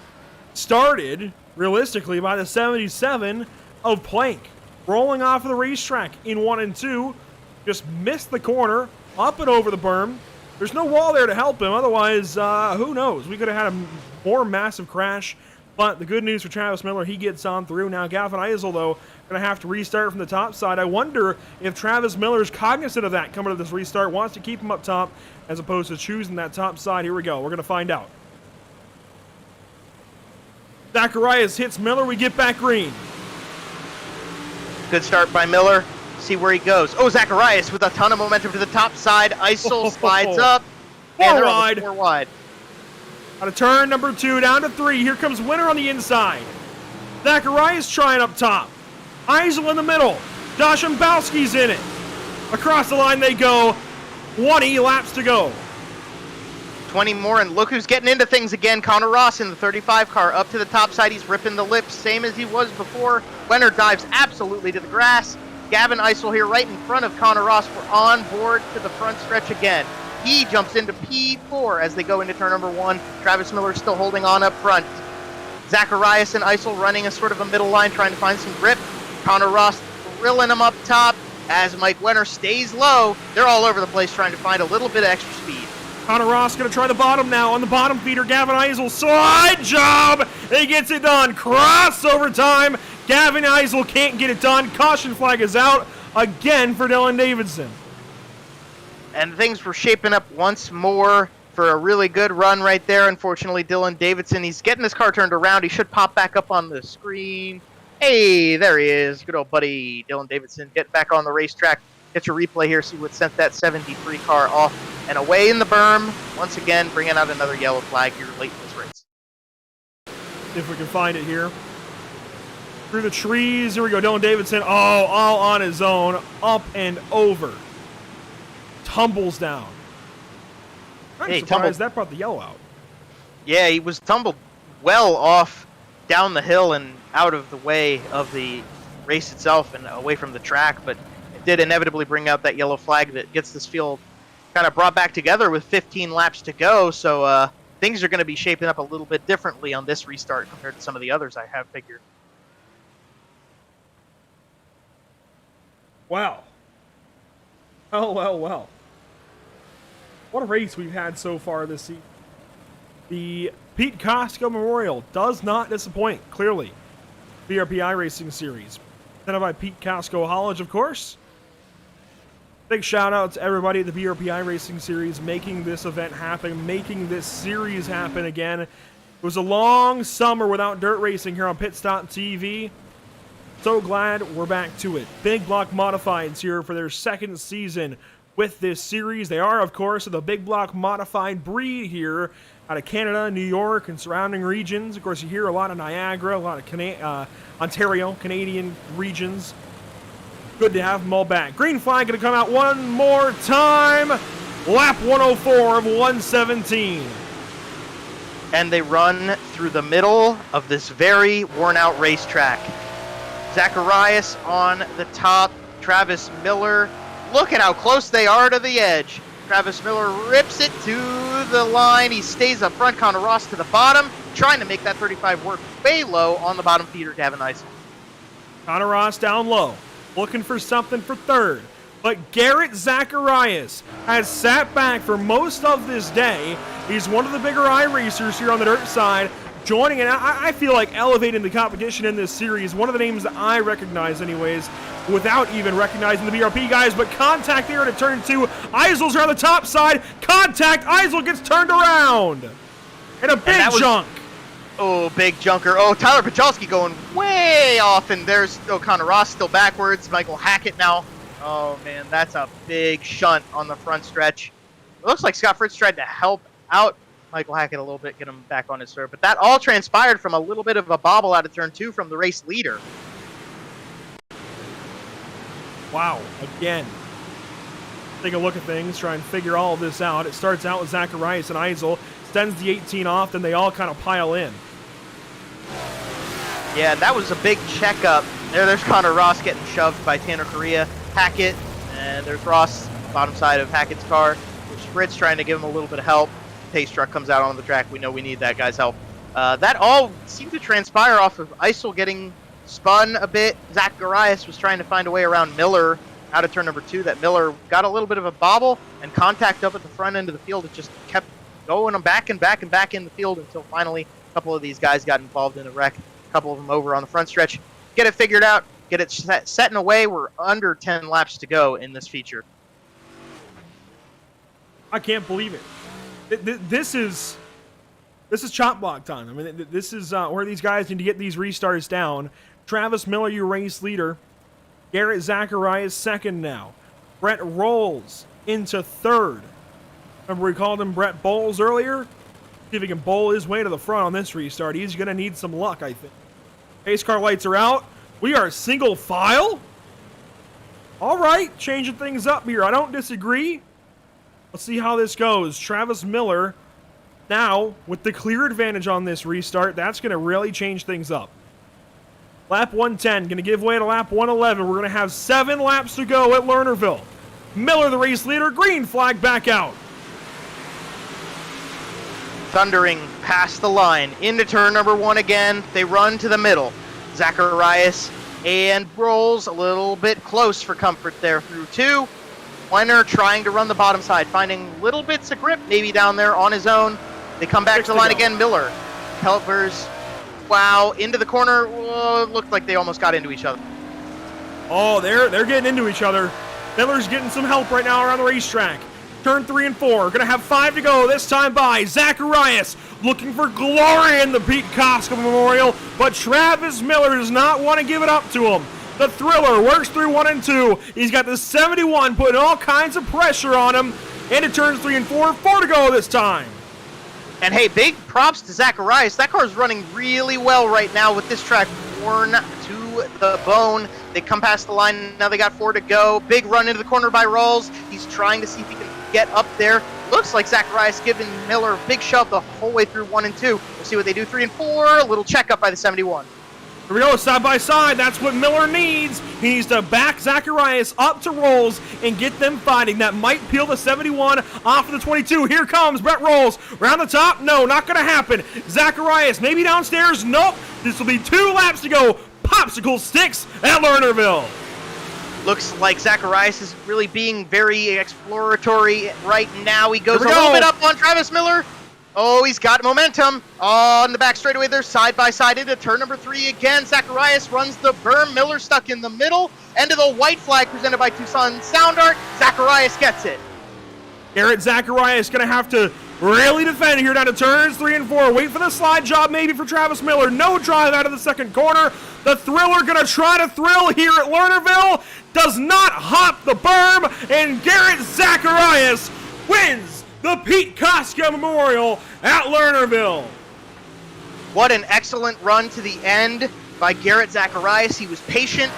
started, realistically, by the 77 of Plank. Rolling off of the racetrack in 1 and 2. Just missed the corner, up and over the berm. There's no wall there to help him. Otherwise, who knows? We could have had a more massive crash. But the good news for Travis Miller, he gets on through. Now Gavin Eisel, though, going to have to restart from the top side. I wonder if Travis Miller's cognizant of that coming to this restart, wants to keep him up top as opposed to choosing that top side. Here we go. We're going to find out. Zacharias hits Miller. We get back green. Good start by Miller. See where he goes. Oh, Zacharias with a ton of momentum to the top side. Eisel slides up. And they're on the 4 wide. Out of turn number 2, down to 3. Here comes Winner on the inside. Zacharias trying up top. Eisel in the middle. Josh Mbowski's in it. Across the line they go. 20 laps to go. 20 more, and look who's getting into things again. Connor Ross in the 35 car up to the top side. He's ripping the lips, same as he was before. Winner dives absolutely to the grass. Gavin Eisel here right in front of Connor Ross. We're on board to the front stretch again. He jumps into P4 as they go into turn number 1. Travis Miller still holding on up front. Zacharias and Eisel running a sort of a middle line, trying to find some grip. Connor Ross drilling him up top as Mike Wenner stays low. They're all over the place trying to find a little bit of extra speed. Connor Ross going to try the bottom now. On the bottom feeder, Gavin Eisel. Slide job! He gets it done. Crossover time. Gavin Eisel can't get it done. Caution flag is out again for Dylan Davidson. And things were shaping up once more for a really good run right there. Unfortunately, Dylan Davidson, he's getting his car turned around. He should pop back up on the screen. Hey, there he is. Good old buddy Dylan Davidson getting back on the racetrack. Get your replay here, see what sent that 73 car off and away in the berm. Once again, bringing out another yellow flag here late in this race. If we can find it here. Through the trees. Here we go. Dylan Davidson. Oh, all on his own. Up and over. Tumbles down. I'm surprised that brought the yellow out. Yeah, he was tumbled well off down the hill and out of the way of the race itself and away from the track, but it did inevitably bring out that yellow flag that gets this field kind of brought back together with 15 laps to go, so things are going to be shaping up a little bit differently on this restart compared to some of the others I have figured. Wow. Well. What a race we've had so far this season. The Pete Cosco Memorial does not disappoint, clearly. BRP iRacing Series. Presented by Pete Cosco College, of course. Big shout out to everybody at the BRP iRacing Series making this event happen, making this series happen again. It was a long summer without dirt racing here on Pit Stop TV. So glad we're back to it. Big Block Modifieds here for their second season with this series. They are, of course, the Big Block Modified breed here out of Canada, New York, and surrounding regions. Of course, you hear a lot of Niagara, a lot of Ontario, Canadian regions. Good to have them all back. Green flag going to come out one more time. Lap 104 of 117. And they run through the middle of this very worn-out racetrack. Zacharias on the top. Travis Miller. Look at how close they are to the edge. Travis Miller rips it to the line. He stays up front. Connor Ross to the bottom, trying to make that 35 work way low on the bottom feeder, Gavin Eisel. Connor Ross down low, looking for something for third. But Garrett Zacharias has sat back for most of this day. He's one of the bigger iRacers here on the dirt side, joining and I feel like elevating the competition in this series. One of the names that I recognize anyways, without even recognizing the BRP guys. But contact there to turn 2. Eisel's around the top side. Contact. Eisel gets turned around. And a big junk. Oh, big junker. Oh, Tyler Pachalski going way off. And there's Connor Ross still backwards. Michael Hackett now. Oh, man, that's a big shunt on the front stretch. It looks like Scott Fritz tried to help out Michael Hackett a little bit, get him back on his serve. But that all transpired from a little bit of a bobble out of turn 2 from the race leader. Wow, again. Take a look at things, try and figure all of this out. It starts out with Zacharias and Eisel, sends the 18 off, then they all kind of pile in. Yeah, that was a big checkup. There's Connor Ross getting shoved by Tanner Correa. Hackett, and there's Ross, bottom side of Hackett's car. There's Fritz trying to give him a little bit of help. Pace truck comes out on the track. We know we need that guy's help. That all seemed to transpire off of Eisel getting spun a bit. Zacharias was trying to find a way around Miller out of turn number 2. That Miller got a little bit of a bobble and contact up at the front end of the field. It just kept going back and back and back in the field until finally a couple of these guys got involved in a wreck. A couple of them over on the front stretch. Get it figured out. Get it set in a way. We're under 10 laps to go in this feature. I can't believe it. This is chop block time. I mean, this is where these guys need to get these restarts down. Travis Miller, your race leader. Garrett Zacharias second now. Brett Rawls into third. Remember we called him Brett Bowles earlier? See if he can bowl his way to the front on this restart. He's going to need some luck, I think. Pace car lights are out. We are single file? All right, changing things up here. I don't disagree. Let's see how this goes. Travis Miller now with the clear advantage on this restart. That's going to really change things up. Lap 110 going to give way to lap 111. We're going to have 7 laps to go at Lernerville. Miller, the race leader, green flag back out. Thundering past the line into turn number 1 again. They run to the middle. Zacharias and Rolls a little bit close for comfort there through 2. Wenner trying to run the bottom side, finding little bits of grip maybe down there on his own. They come back to the line again. Miller, Helpers, wow, into the corner. Whoa, looked like they almost got into each other. Oh, they're getting into each other. Miller's getting some help right now around the racetrack. Turn 3 and 4. Gonna have 5 to go this time by. Zacharias looking for glory in the Pete Cosco Memorial, but Travis Miller does not want to give it up to him. The Thriller works through 1 and 2. He's got the 71 putting all kinds of pressure on him. Into turns 3 and 4. 4 to go this time. And hey, big props to Zacharias. That car's running really well right now with this track worn to the bone. They come past the line. Now they got 4 to go. Big run into the corner by Rawls. He's trying to see if he can get up there. Looks like Zacharias giving Miller a big shove the whole way through 1 and 2. We'll see what they do 3 and 4. A little checkup by the 71. Here we go, side by side. That's what Miller needs. He needs to back Zacharias up to Rolls and get them fighting. That might peel the 71 off of the 22. Here comes Brett Rolls. Around the top? No, not going to happen. Zacharias maybe downstairs? Nope. This will be 2 laps to go. Popsicle sticks at Lernerville. Looks like Zacharias is really being very exploratory right now. He goes a little bit up on Travis Miller. Oh, he's got momentum on the back straightaway. They're side by side into turn number 3 again. Zacharias runs the berm. Miller stuck in the middle. End of the white flag presented by Tucson Sound Art. Zacharias gets it. Garrett Zacharias going to have to really defend here down to turns 3 and 4. Wait for the slide job maybe for Travis Miller. No drive out of the second corner. The Thriller going to try to thrill here at Lernerville. Does not hop the berm. And Garrett Zacharias wins the Pete Cosco Memorial at Lernerville. What an excellent run to the end by Garrett Zacharias. He was patient,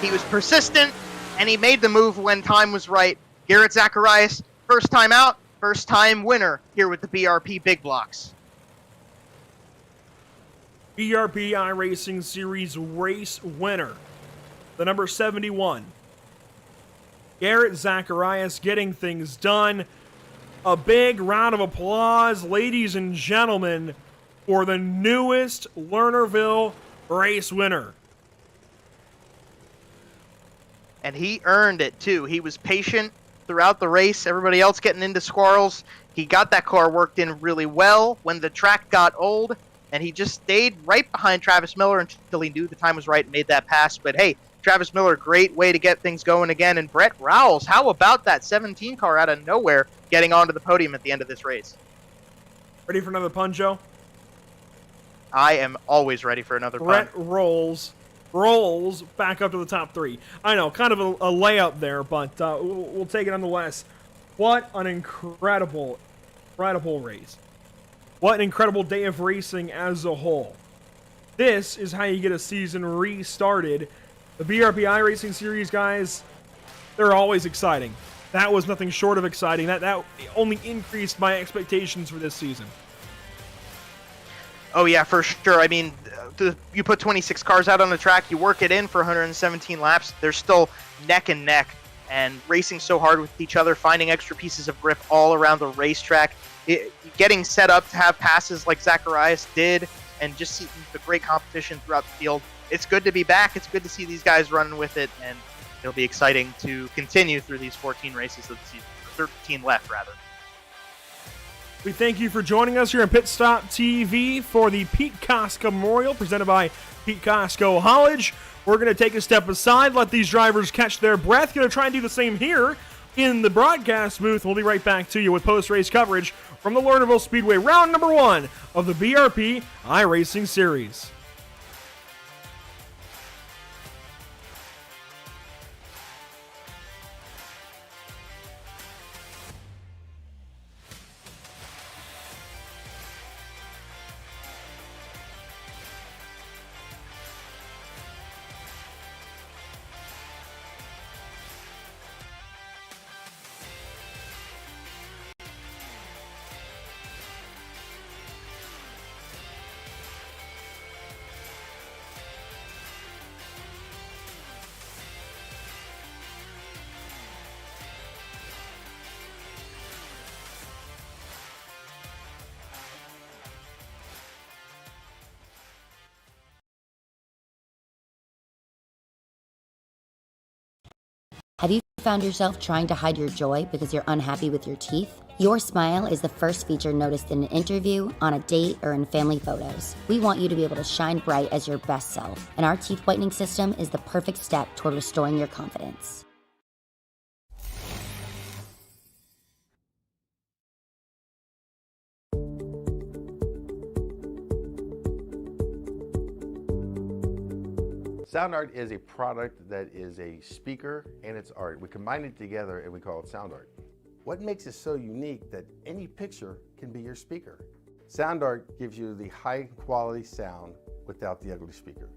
he was persistent, and he made the move when time was right. Garrett Zacharias, first time out, first time winner here with the BRP Big Blocks. BRP iRacing Series race winner, the number 71. Garrett Zacharias getting things done. A big round of applause, ladies and gentlemen, for the newest Lernerville race winner. And he earned it too. He was patient throughout the race. Everybody else getting into squirrels. He got that car worked in really well when the track got old, and he just stayed right behind Travis Miller until he knew the time was right and made that pass. But hey, Travis Miller, great way to get things going again. And Brett Rawls, how about that 17 car out of nowhere getting onto the podium at the end of this race? Ready for another pun, Joe? I am always ready for another Brett pun. rolls back up to the top 3. I know, kind of a layup there, but we'll take it nonetheless. What an incredible race. What an incredible day of racing as a whole. This is how you get a season restarted. The BRP iRacing Series, guys, they're always exciting. That was nothing short of exciting. That only increased my expectations for this season. Oh, yeah, for sure. I mean, you put 26 cars out on the track, you work it in for 117 laps, they're still neck and neck, and racing so hard with each other, finding extra pieces of grip all around the racetrack, getting set up to have passes like Zacharias did, and just see the great competition throughout the field. It's good to be back. It's good to see these guys running with it, and it'll be exciting to continue through these 14 races of the season, or 13 left, rather. We thank you for joining us here on Pit Stop TV for the Pete Cosco Memorial presented by Pete Cosco Haulage. We're going to take a step aside, let these drivers catch their breath. Going to try and do the same here in the broadcast booth. We'll be right back to you with post-race coverage from the Lernerville Speedway, round number 1 of the BRP iRacing Series. Have you found yourself trying to hide your joy because you're unhappy with your teeth? Your smile is the first feature noticed in an interview, on a date, or in family photos. We want you to be able to shine bright as your best self, and our teeth whitening system is the perfect step toward restoring your confidence. Sound art is a product that is a speaker and it's art. We combine it together and we call it sound art. What makes it so unique that any picture can be your speaker? Sound art gives you the high quality sound without the ugly speaker.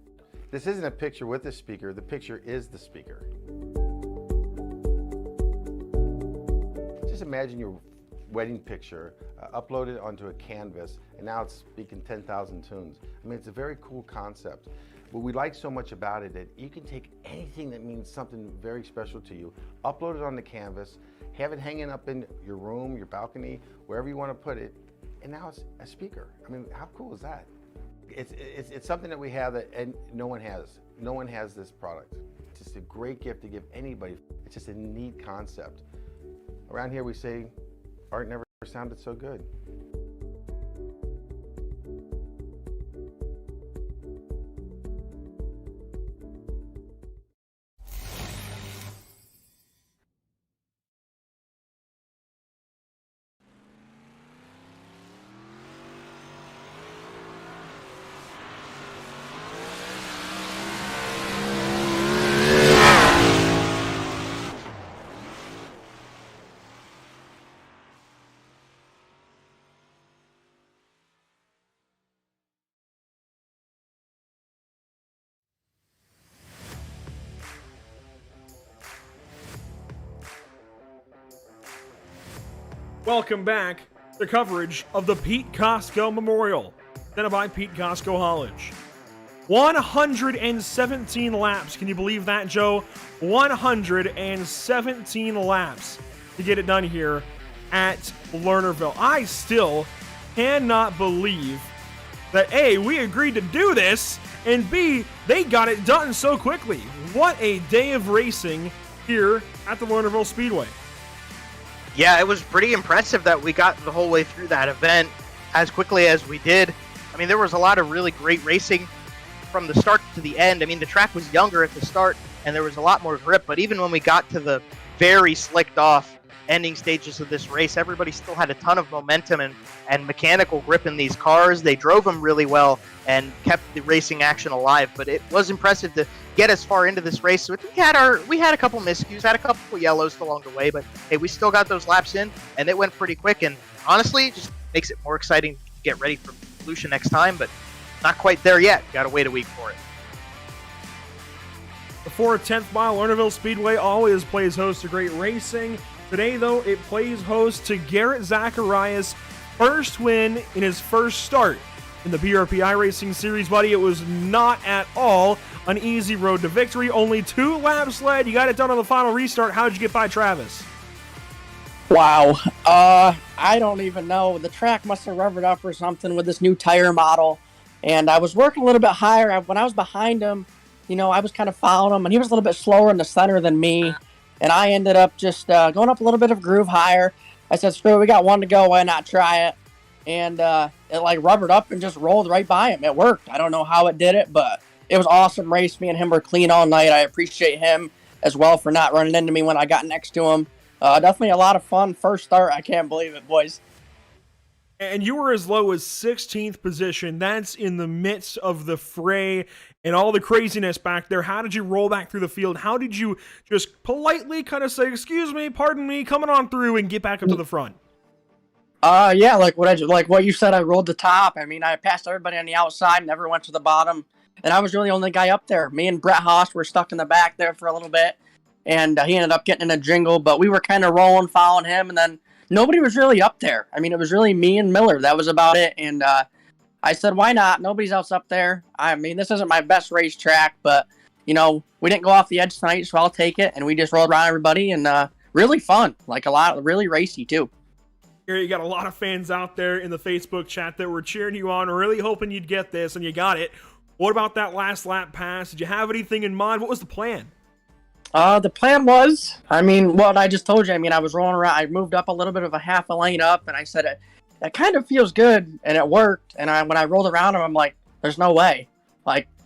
This isn't a picture with a speaker, the picture is the speaker. Just imagine your wedding picture uploaded onto a canvas and now it's speaking 10,000 tunes. I mean, it's a very cool concept. What we like so much about it that you can take anything that means something very special to you, upload it on the canvas, have it hanging up in your room, your balcony, wherever you want to put it, and now it's a speaker. I mean, how cool is that? It's something that we have that and no one has. No one has this product. It's just a great gift to give anybody. It's just a neat concept. Around here we say, art never sounded so good. Welcome back to coverage of the Pete Cosco Memorial, presented by Pete Cosco Haulage. 117 laps. Can you believe that, Joe? 117 laps to get it done here at Lernerville. I still cannot believe that A, we agreed to do this, and B, they got it done so quickly. What a day of racing here at the Lernerville Speedway. Yeah, it was pretty impressive that we got the whole way through that event as quickly as we did. I mean, there was a lot of really great racing from the start to the end. I mean, the track was younger at the start, and there was a lot more grip, but even when we got to the very slicked off ending stages of this race, everybody still had a ton of momentum and mechanical grip in these cars. They drove them really well and kept the racing action alive, but it was impressive to get as far into this race. So we had a couple miscues, had a couple yellows along the way, but hey, we still got those laps in, and it went pretty quick, and honestly, it just makes it more exciting to get ready for Volusia next time, but not quite there yet. Got to wait a week for it. Before 10th mile, Lernerville Speedway always plays host to great racing. Today, though, it plays host to Garrett Zacharias' first win in his first start in the BRP iRacing Series, buddy. It was not at all an easy road to victory. Only 2 laps led. You got it done on the final restart. How'd you get by Travis? Wow. I don't even know. The track must have rubbered up or something with this new tire model. And I was working a little bit higher. When I was behind him, I was kind of following him, and he was a little bit slower in the center than me. And I ended up just going up a little bit of groove higher. I said, screw it, we got one to go, why not try it? And it like rubbered up and just rolled right by him. It worked. I don't know how it did it, but it was an awesome race. Me and him were clean all night. I appreciate him as well for not running into me when I got next to him. Definitely a lot of fun. First start, I can't believe it, boys. And you were as low as 16th position. That's in the midst of the fray and all the craziness back there. How did you roll back through the field? How did you just politely kind of say, excuse me, pardon me, coming on through and get back up to the front? Yeah, like what you said, I rolled the top. I mean, I passed everybody on the outside, never went to the bottom. And I was really the only guy up there. Me and Brett Haas were stuck in the back there for a little bit. And he ended up getting in a jingle, but we were kind of rolling, following him, and then nobody was really up there. I mean, it was really me and Miller. That was about it. And I said, why not? Nobody's else up there. I mean, this isn't my best racetrack, but, we didn't go off the edge tonight, so I'll take it. And we just rolled around everybody, and really fun. Like really racy, too. Here you got a lot of fans out there in the Facebook chat that were cheering you on, really hoping you'd get this, and you got it. What about that last lap pass? Did you have anything in mind? What was the plan? The plan was, what I just told you. I was rolling around. I moved up a little bit of a half a lane up, and I said, it kind of feels good, and it worked. And when I rolled around him, I'm like, there's no way.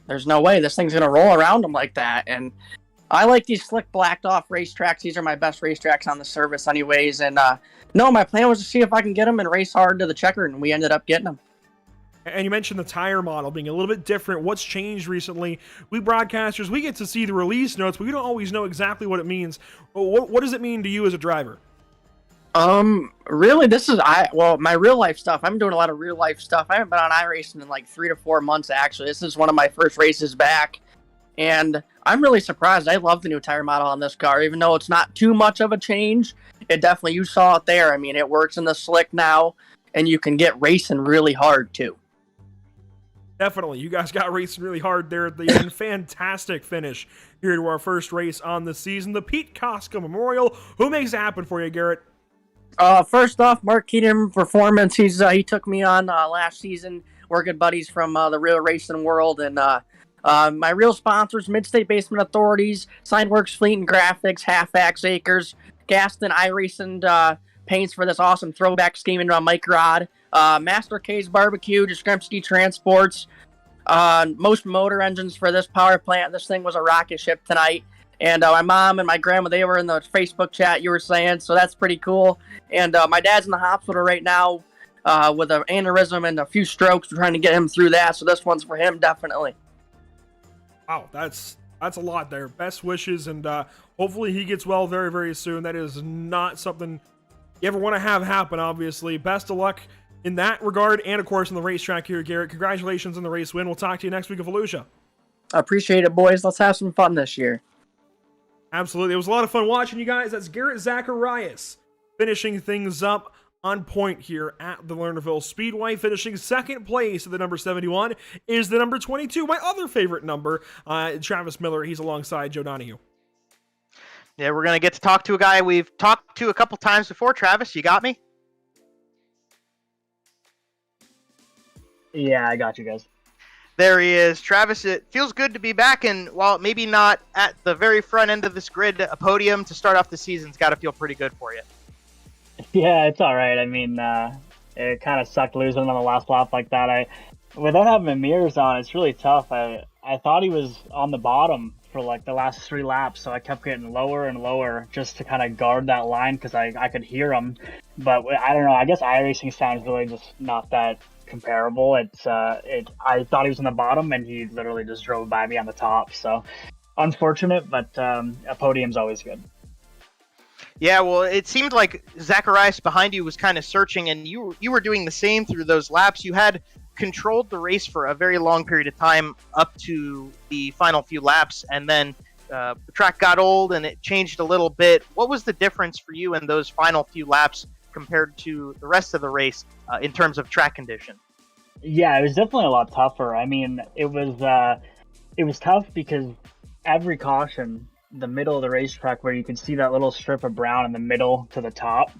There's no way this thing's going to roll around him like that. And I like these slick, blacked off racetracks. These are my best racetracks on the service anyways. And no, my plan was to see if I can get them and race hard to the checker, and we ended up getting them. And you mentioned the tire model being a little bit different. What's changed recently? We broadcasters, we get to see the release notes, but we don't always know exactly what it means. What does it mean to you as a driver? Really, this is my real life stuff. I'm doing a lot of real life stuff. I haven't been on iRacing in like 3 to 4 months, actually. This is one of my first races back, and I'm really surprised. I love the new tire model on this car, even though it's not too much of a change. It definitely, you saw it there. It works in the slick now, and you can get racing really hard too. Definitely. You guys got racing really hard there at the end. Fantastic finish here to our first race on the season, the Pete Cosco Memorial. Who makes it happen for you, Garrett? First off, Mark Keenan Performance. He took me on last season. We're good buddies from the real racing world. And my real sponsors, Mid-State Basement Authorities, Signworks Fleet and Graphics, Half-Axe Acres, Gaston iRacing paints for this awesome throwback scheme into a Mike Rod. Master K's Barbecue, Discrepsky Transports, Most Motor Engines for this power plant. This thing was a rocket ship tonight. And my mom and my grandma, they were in the Facebook chat you were saying, so that's pretty cool. And my dad's in the hospital right now with an aneurysm and a few strokes. We're trying to get him through that, so this one's for him, definitely. Wow, that's a lot there. Best wishes, and hopefully he gets well very, very soon. That is not something you ever want to have happen, obviously. Best of luck in that regard, and of course on the racetrack here, Garrett. Congratulations on the race win. We'll talk to you next week of Volusia. I appreciate it, boys. Let's have some fun this year. Absolutely. It was a lot of fun watching you guys. That's Garrett Zacharias finishing things up on point here at the Lernerville Speedway. Finishing second place at the number 71 is the number 22, my other favorite number, Travis Miller. He's alongside Joe Donahue. Yeah, we're going to get to talk to a guy we've talked to a couple times before. Travis, you got me? Yeah, I got you guys. There he is. Travis, it feels good to be back, and while maybe not at the very front end of this grid, a podium to start off the season's got to feel pretty good for you. Yeah, it's all right. I mean, it kind of sucked losing on the last lap like that. Without having my mirrors on, it's really tough. I thought he was on the bottom for like the last 3 laps, so I kept getting lower and lower just to kind of guard that line because I could hear him. But I don't know. I guess iRacing sounds really just not that comparable. I thought he was on the bottom, and he literally just drove by me on the top. So unfortunate, but a podium's always good. Yeah, well, it seemed like Zacharias behind you was kind of searching, and you were doing the same through those laps. You had controlled the race for a very long period of time up to the final few laps, and then the track got old and it changed a little bit. What was the difference for you in those final few laps compared to the rest of the race in terms of track condition? Yeah, it was definitely a lot tougher. I mean, it was tough because every caution, the middle of the racetrack where you could see that little strip of brown in the middle to the top,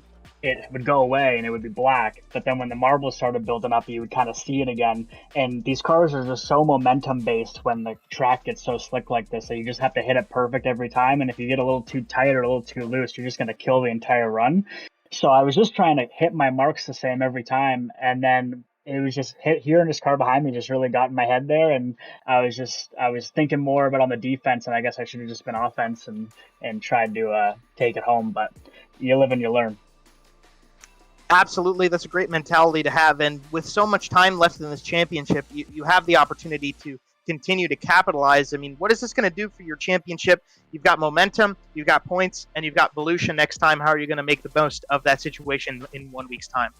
it would go away and it would be black. But then when the marbles started building up, you would kind of see it again. And these cars are just so momentum based when the track gets so slick like this that you just have to hit it perfect every time. And if you get a little too tight or a little too loose, you're just going to kill the entire run. So I was just trying to hit my marks the same every time. And then it was just hearing this car behind me just really got in my head there. And I was thinking more about on the defense, and I guess I should have just been offense and tried to take it home. But you live and you learn. Absolutely. That's a great mentality to have. And with so much time left in this championship, you have the opportunity to continue to capitalize. I mean, what is this going to do for your championship? You've got momentum, you've got points, and you've got Volusia next time. How are you going to make the most of that situation in 1 week's time?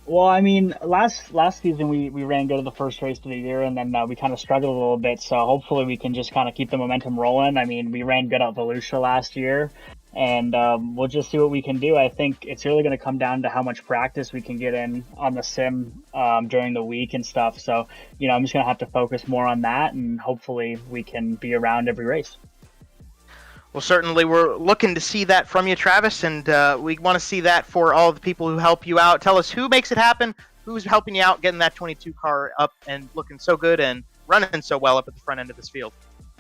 Well, I mean, last season we ran good at the first race of the year, and then we kind of struggled a little bit. So hopefully we can just kind of keep the momentum rolling. I mean, we ran good at Volusia last year, and we'll just see what we can do. I think it's really going to come down to how much practice we can get in on the sim during the week and stuff. So, I'm just going to have to focus more on that, and hopefully we can be around every race. Well, certainly we're looking to see that from you, Travis, and we want to see that for all of the people who help you out. Tell us who makes it happen, who's helping you out, getting that 22 car up and looking so good and running so well up at the front end of this field.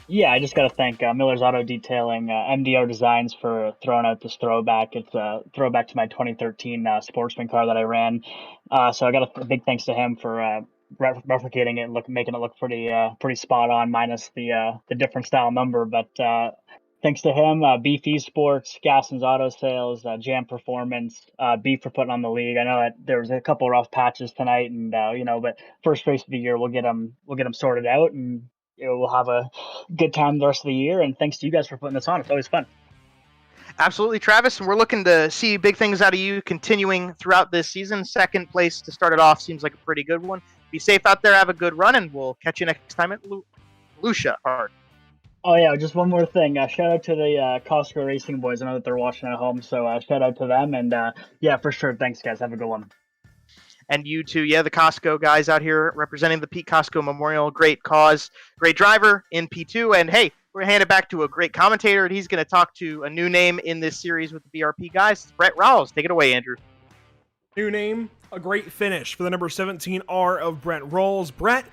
Yeah, I just got to thank Miller's Auto Detailing, MDO Designs for throwing out this throwback. It's a throwback to my 2013 Sportsman car that I ran. So I got a big thanks to him for replicating it, making it look pretty spot on, minus the different style number. But thanks to him, Beef Esports, Gasson's Auto Sales, Jam Performance, Beef for putting on the league. I know that there was a couple rough patches tonight, and but first race of the year we'll get them sorted out, and we'll have a good time the rest of the year. And thanks to you guys for putting this on. It's always fun. Absolutely, Travis, and we're looking to see big things out of you continuing throughout this season. Second place to start it off seems like a pretty good one. Be safe out there, have a good run, and we'll catch you next time at Lucia. Oh, yeah, just one more thing. Shout out to the Cosco Racing boys. I know that they're watching at home, so shout out to them. And, yeah, for sure. Thanks, guys. Have a good one. And you too. Yeah, the Cosco guys out here representing the Pete Cosco Memorial. Great cause. Great driver in P2. And, hey, we're going to hand it back to a great commentator, and he's going to talk to a new name in this series with the BRP guys. It's Brett Rawls. Take it away, Andrew. New name, a great finish for the number 17R of Brett Rawls. Brett,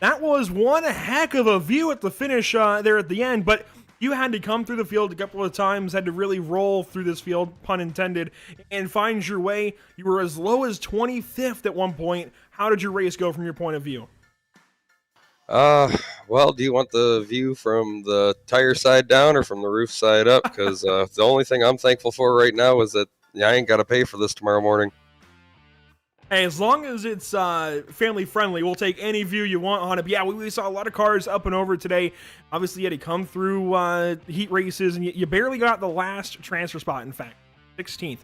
that was one heck of a view at the finish there at the end, but you had to come through the field a couple of times, had to really roll through this field, pun intended, and find your way. You were as low as 25th at one point. How did your race go from your point of view? Well, do you want the view from the tire side down or from the roof side up? Because the only thing I'm thankful for right now is that I ain't got to pay for this tomorrow morning. Hey, as long as it's family friendly, we'll take any view you want on it. But yeah, we saw a lot of cars up and over today. Obviously, you had to come through heat races, and you barely got the last transfer spot, in fact. 16th.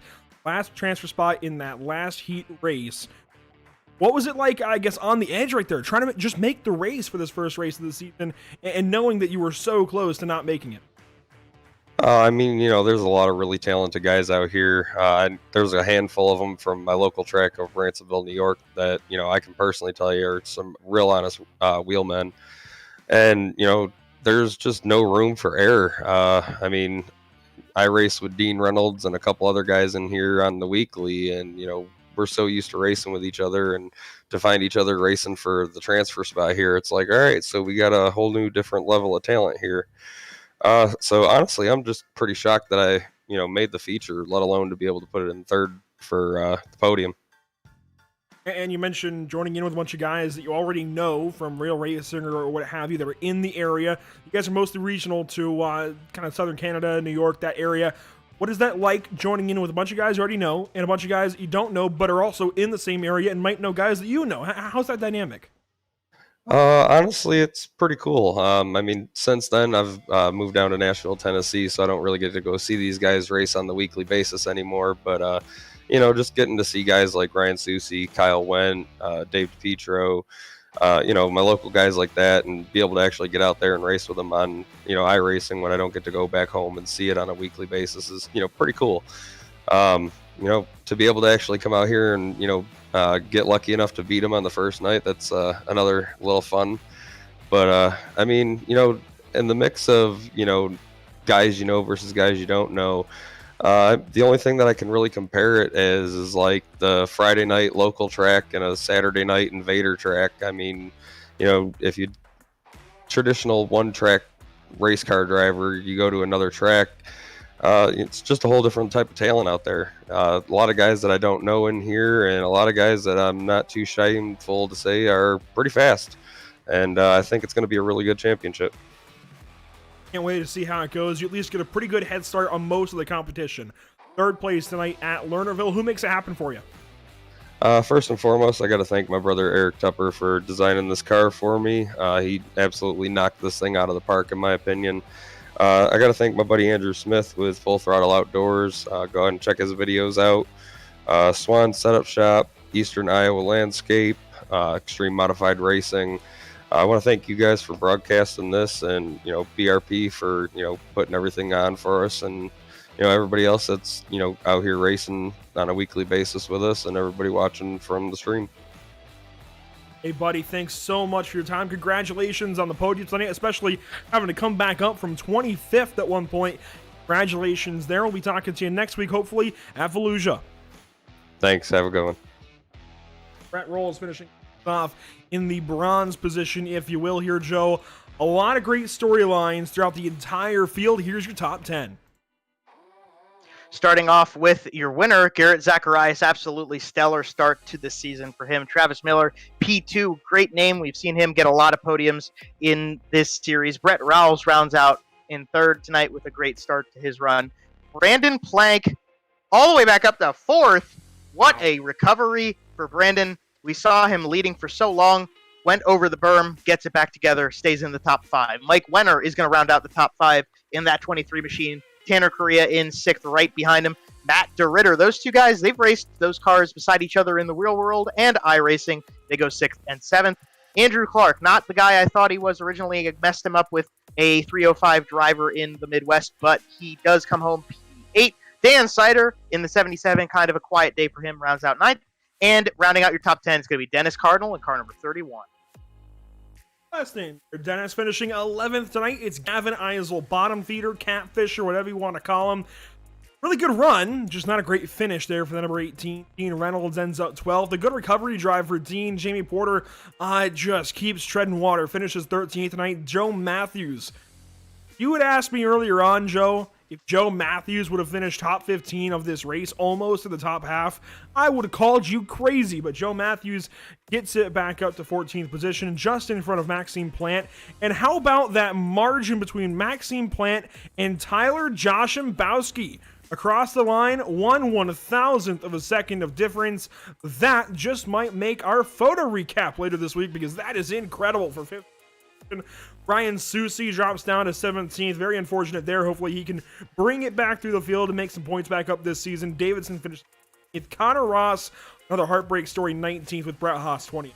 Last transfer spot in that last heat race. What was it like, I guess, on the edge right there, trying to just make the race for this first race of the season, and knowing that you were so close to not making it? I mean, there's a lot of really talented guys out here. There's a handful of them from my local track of Ransomville, New York, that I can personally tell you are some real honest wheelmen, and there's just no room for error. I mean, I race with Dean Reynolds and a couple other guys in here on the weekly, and we're so used to racing with each other, and to find each other racing for the transfer spot here, it's like, all right, so we got a whole new different level of talent here. So honestly, I'm just pretty shocked that I made the feature, let alone to be able to put it in third for the podium. And you mentioned joining in with a bunch of guys that you already know from Real Racing or what have you that are in the area. You guys are mostly regional to kind of Southern Canada, New York, that area. What is that like, joining in with a bunch of guys you already know and a bunch of guys that you don't know but are also in the same area and might know guys that you know? How's that dynamic? Honestly, it's pretty cool. I mean, since then, I've moved down to Nashville, Tennessee, so I don't really get to go see these guys race on the weekly basis anymore. But, just getting to see guys like Ryan Susi, Kyle Wendt, Dave DePietro, my local guys like that, and be able to actually get out there and race with them on, iRacing when I don't get to go back home and see it on a weekly basis is, pretty cool. To be able to actually come out here and, get lucky enough to beat them on the first night, that's another little fun. But I mean, in the mix of guys versus guys you don't know, the only thing that I can really compare it is like the Friday night local track and a Saturday night invader track. I mean, if you traditional one track race car driver, you go to another track, it's just a whole different type of talent out there. A lot of guys that I don't know in here, and a lot of guys that I'm not too shameful to say are pretty fast. And I think it's going to be a really good championship. Can't wait to see how it goes. You at least get a pretty good head start on most of the competition. Third place tonight at Lernerville. Who makes it happen for you? First and foremost, I got to thank my brother Eric Tupper for designing this car for me. He absolutely knocked this thing out of the park, in my opinion. I got to thank my buddy Andrew Smith with Full Throttle Outdoors. Go ahead and check his videos out. Swan Setup Shop, Eastern Iowa Landscape, Extreme Modified Racing. I want to thank you guys for broadcasting this, and BRP for putting everything on for us, and everybody else that's out here racing on a weekly basis with us, and everybody watching from the stream. Hey, buddy, thanks so much for your time. Congratulations on the podium tonight, especially having to come back up from 25th at one point. Congratulations there. We'll be talking to you next week, hopefully, at Fallujah. Thanks. Have a good one. Brett Rawls finishing off in the bronze position, if you will, here, Joe. A lot of great storylines throughout the entire field. Here's your top 10. Starting off with your winner, Garrett Zacharias, absolutely stellar start to the season for him. Travis Miller, P2, great name. We've seen him get a lot of podiums in this series. Brett Rawls rounds out in third tonight with a great start to his run. Brandon Plank, all the way back up to fourth. What a recovery for Brandon. We saw him leading for so long, went over the berm, gets it back together, stays in the top five. Mike Wenner is going to round out the top five in that 23 machine. Tanner Correa in sixth, right behind him. Matt DeRitter, those two guys, they've raced those cars beside each other in the real world and iRacing. They go sixth and seventh. Andrew Clark, not the guy I thought he was originally. I messed him up with a 305 driver in the Midwest, but he does come home P8. Dan Sider in the 77, kind of a quiet day for him, rounds out ninth. And rounding out your top 10 is going to be Dennis Cardinal in car number 31. Last name, Dennis finishing 11th tonight. It's Gavin Eisel, bottom feeder, catfish, or whatever you want to call him. Really good run, just not a great finish there for the number 18. Dean Reynolds ends up 12th. A good recovery drive for Dean. Jamie Porter just keeps treading water, finishes 13th tonight. Joe Matthews. You would ask me earlier on, Joe, if Joe Matthews would have finished top 15 of this race, almost to the top half, I would have called you crazy. But Joe Matthews gets it back up to 14th position, just in front of Maxime Plant. And how about that margin between Maxime Plant and Tyler Joshambowski? Across the line, 1/1000th of a second of difference. That just might make our photo recap later this week, because that is incredible for 5th. Ryan Susi drops down to 17th. Very unfortunate there. Hopefully he can bring it back through the field and make some points back up this season. Davidson finished with Connor Ross, another heartbreak story, 19th, with Brett Haas 20th.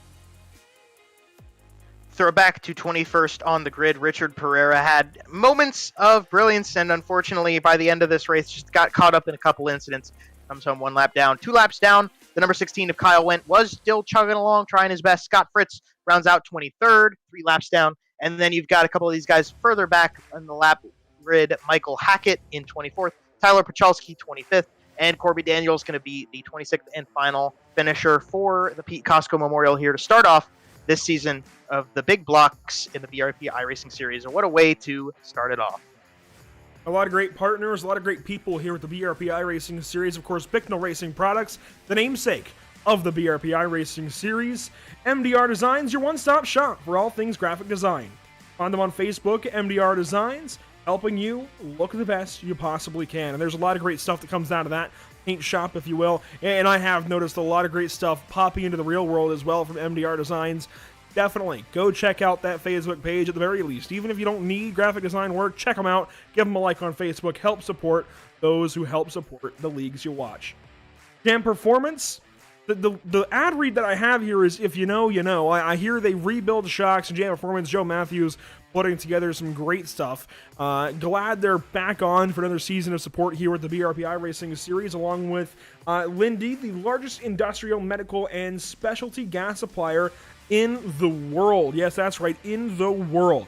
Throw back to 21st on the grid. Richard Pereira had moments of brilliance, and unfortunately, by the end of this race, just got caught up in a couple incidents. Comes home 1 lap down. 2 laps down, the number 16 of Kyle Wendt was still chugging along, trying his best. Scott Fritz rounds out 23rd, 3 laps down. And then you've got a couple of these guys further back on the lap grid. Michael Hackett in 24th, Tyler Pachalski 25th, and Corby Daniels going to be the 26th and final finisher for the Pete Cosco Memorial here to start off this season of the big blocks in the BRP iRacing series. And what a way to start it off. A lot of great partners, a lot of great people here with the BRP iRacing series. Of course, Bicknell Racing Products, the namesake of the BRP iRacing series. MDR Designs, your one-stop shop for all things graphic design. Find them on Facebook, MDR Designs, helping you look the best you possibly can. And there's a lot of great stuff that comes out of that paint shop, if you will. And I have noticed a lot of great stuff popping into the real world as well from MDR Designs. Definitely go check out that Facebook page at the very least. Even if you don't need graphic design work, check them out. Give them a like on Facebook. Help support those who help support the leagues you watch. Jam Performance. The ad read that I have here is if you know, you know. I hear they rebuild shocks and Jam Performance. Joe Matthews putting together some great stuff. Glad they're back on for another season of support here with the BRP iRacing series, along with Linde, the largest industrial, medical, and specialty gas supplier in the world. Yes, that's right, in the world.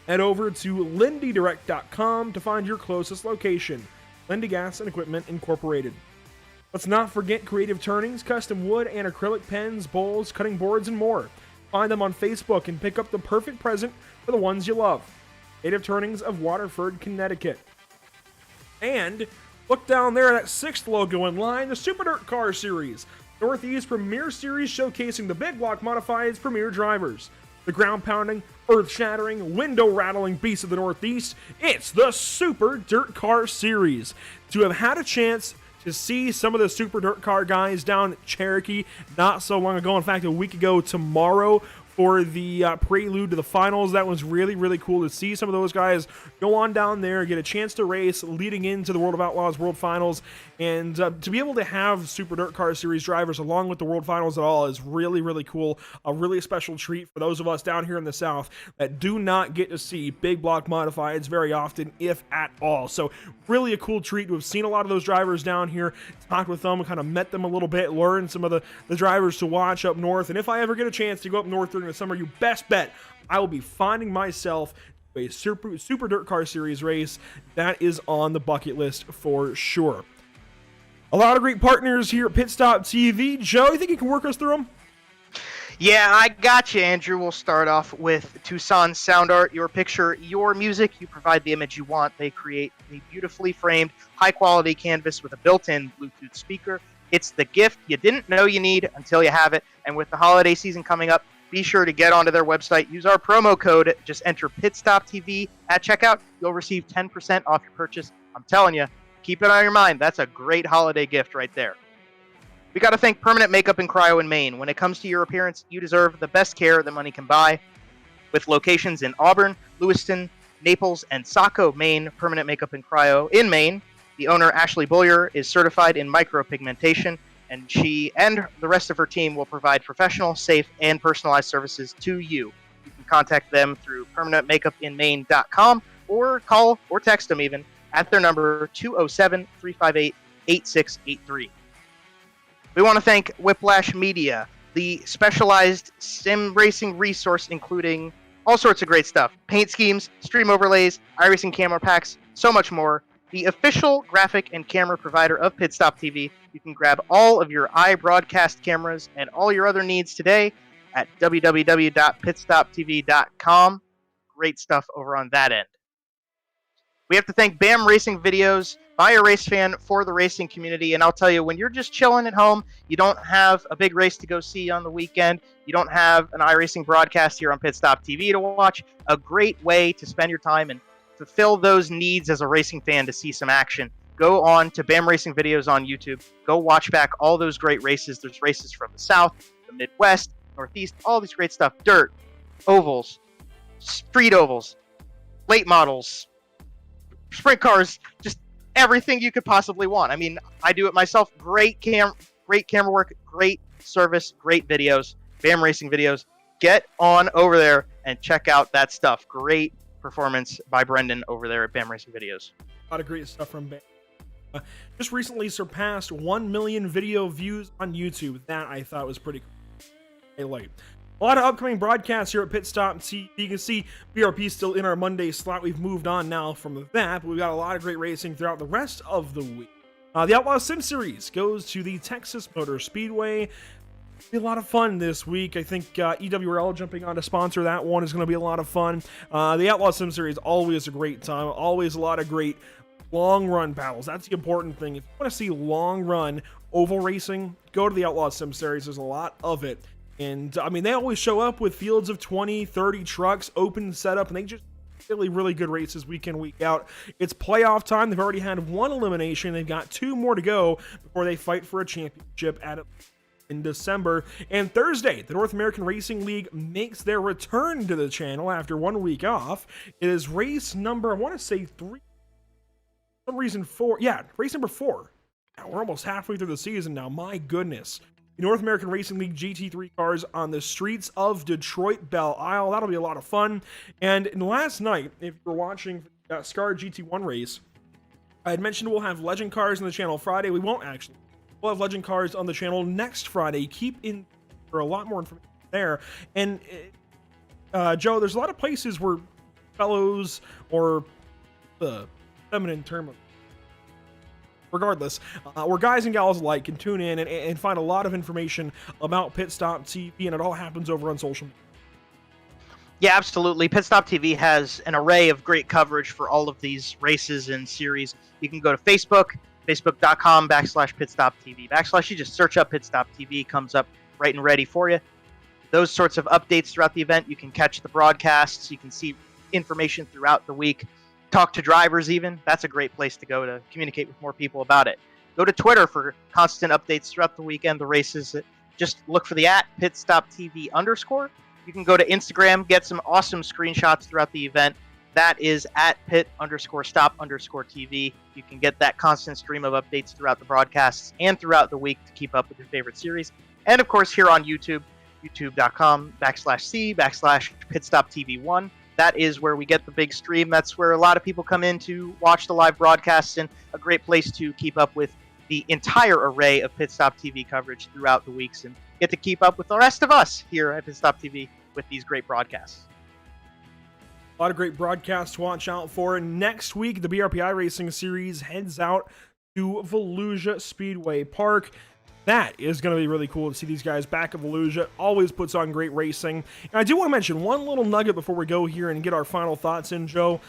Head over to lindedirect.com to find your closest location. Linde Gas and Equipment Incorporated. Let's not forget Creative Turnings, custom wood and acrylic pens, bowls, cutting boards, and more. Find them on Facebook and pick up the perfect present for the ones you love. Creative Turnings of Waterford, Connecticut. And look down there at that 6th logo in line, the Super Dirt Car Series. Northeast Premier Series showcasing the big block modifieds premier drivers. The ground-pounding, earth-shattering, window-rattling beast of the Northeast. It's the Super Dirt Car Series. To have had a chance to see some of the Super Dirt Car guys down at Cherokee not so long ago, in fact, a week ago tomorrow, for the prelude to the finals. That was really, really cool to see some of those guys go on down there, get a chance to race leading into the World of Outlaws World Finals, and to be able to have Super Dirt Car Series drivers along with the World Finals at all is really, really cool. A really special treat for those of us down here in the South that do not get to see big block modifieds very often, if at all. So really a cool treat to have seen a lot of those drivers down here, talked with them, kind of met them a little bit, learned some of the drivers to watch up north. And if I ever get a chance to go up north during the summer, you best bet I will be finding myself a Super Dirt Car Series race. That is on the bucket list for sure. A lot of great partners here at Pit Stop TV. Joe, you think you can work us through them? Yeah, I got you, Andrew. We'll start off with Tucson Sound Art. Your picture, your music. You provide the image you want. They create a beautifully framed, high-quality canvas with a built-in Bluetooth speaker. It's the gift you didn't know you need until you have it. And with the holiday season coming up, be sure to get onto their website. Use our promo code. Just enter PitStopTV at checkout. You'll receive 10% off your purchase. I'm telling you, keep it on your mind. That's a great holiday gift right there. We got to thank Permanent Makeup and Cryo in Maine. When it comes to your appearance, you deserve the best care that money can buy. With locations in Auburn, Lewiston, Naples, and Saco, Maine, Permanent Makeup and Cryo in Maine. The owner, Ashley Bullier, is certified in micropigmentation, and she and the rest of her team will provide professional, safe, and personalized services to you. You can contact them through permanentmakeupinmaine.com or call or text them even at their number 207-358-8683. We want to thank Whiplash Media, the specialized sim racing resource including all sorts of great stuff. Paint schemes, stream overlays, iRacing camera packs, so much more. The official graphic and camera provider of Pit Stop TV. You can grab all of your iBroadcast cameras and all your other needs today at www.pitstoptv.com. Great stuff over on that end. We have to thank BAM Racing Videos, by a race fan for the racing community. And I'll tell you, when you're just chilling at home, you don't have a big race to go see on the weekend, you don't have an iRacing broadcast here on Pit Stop TV to watch, a great way to spend your time and fulfill those needs as a racing fan to see some action. Go on to BAM Racing Videos on YouTube. Go watch back all those great races. There's races from the South, the Midwest, Northeast, all these great stuff. Dirt, ovals, street ovals, late models, sprint cars, just everything you could possibly want. I mean, I do it myself. Great camera work, great service, great videos. BAM Racing Videos. Get on over there. and check out that stuff. Great performance by Brendan over there at BAM Racing Videos. A lot of great stuff from BAM. Just recently surpassed 1 million video views on YouTube. That I thought was pretty cool. A lot of upcoming broadcasts here at Pit Stop TV. You can see BRP still in our Monday slot. We've moved on now from that, but we've got a lot of great racing throughout the rest of the week. The Outlaw Sim Series goes to the Texas Motor Speedway. It'll be a lot of fun this week. I think EWRL jumping on to sponsor that one is going to be a lot of fun. The Outlaw Sim Series, always a great time. Always a lot of great long run battles. That's the important thing. If you want to see long run oval racing, go to the Outlaw Sim Series. There's a lot of it. And I mean, they always show up with fields of 20, 30 trucks, open setup, and they just really good races week in, week out. It's playoff time. They've already had one elimination. They've got 2 more to go before they fight for a championship in December. And Thursday, the North American Racing League makes their return to the channel after 1 week off. It is race number, I want to say 3, for some reason 4. Yeah, race number 4. Now, we're almost halfway through the season now. My goodness. The North American Racing League GT3 cars on the streets of Detroit Belle Isle. That'll be a lot of fun. And last night, if you're watching SCAR GT1 race, I had mentioned we'll have Legend cars on the channel Friday. We won't actually. We'll have Legend cars on the channel next Friday. Keep in for a lot more information there. And Joe, there's a lot of places where fellows or the feminine term of regardless, where guys and gals alike can tune in and find a lot of information about Pit Stop TV, and it all happens over on social media. Yeah, absolutely. Pit Stop TV has an array of great coverage for all of these races and series. You can go to Facebook, facebook.com/pitstoptv. You just search up Pit Stop TV, comes up right and ready for you. Those sorts of updates throughout the event. You can catch the broadcasts. You can see information throughout the week. Talk to drivers even. That's a great place to go to communicate with more people about it. Go to Twitter for constant updates throughout the weekend, the races. Just look for the @pitstoptv_. You can go to Instagram, get some awesome screenshots throughout the event. That is @pit_stop_TV. You can get that constant stream of updates throughout the broadcasts and throughout the week to keep up with your favorite series. And of course, here on YouTube, youtube.com/c/pitstoptv1. That is where we get the big stream. That's where a lot of people come in to watch the live broadcasts, and a great place to keep up with the entire array of Pit Stop TV coverage throughout the weeks and get to keep up with the rest of us here at Pit Stop TV with these great broadcasts. A lot of great broadcasts to watch out for. Next week, the BRP iRacing series heads out to Volusia Speedway Park. That is going to be really cool to see these guys back at Volusia. Always puts on great racing. And I do want to mention one little nugget before we go here and get our final thoughts in, Joe.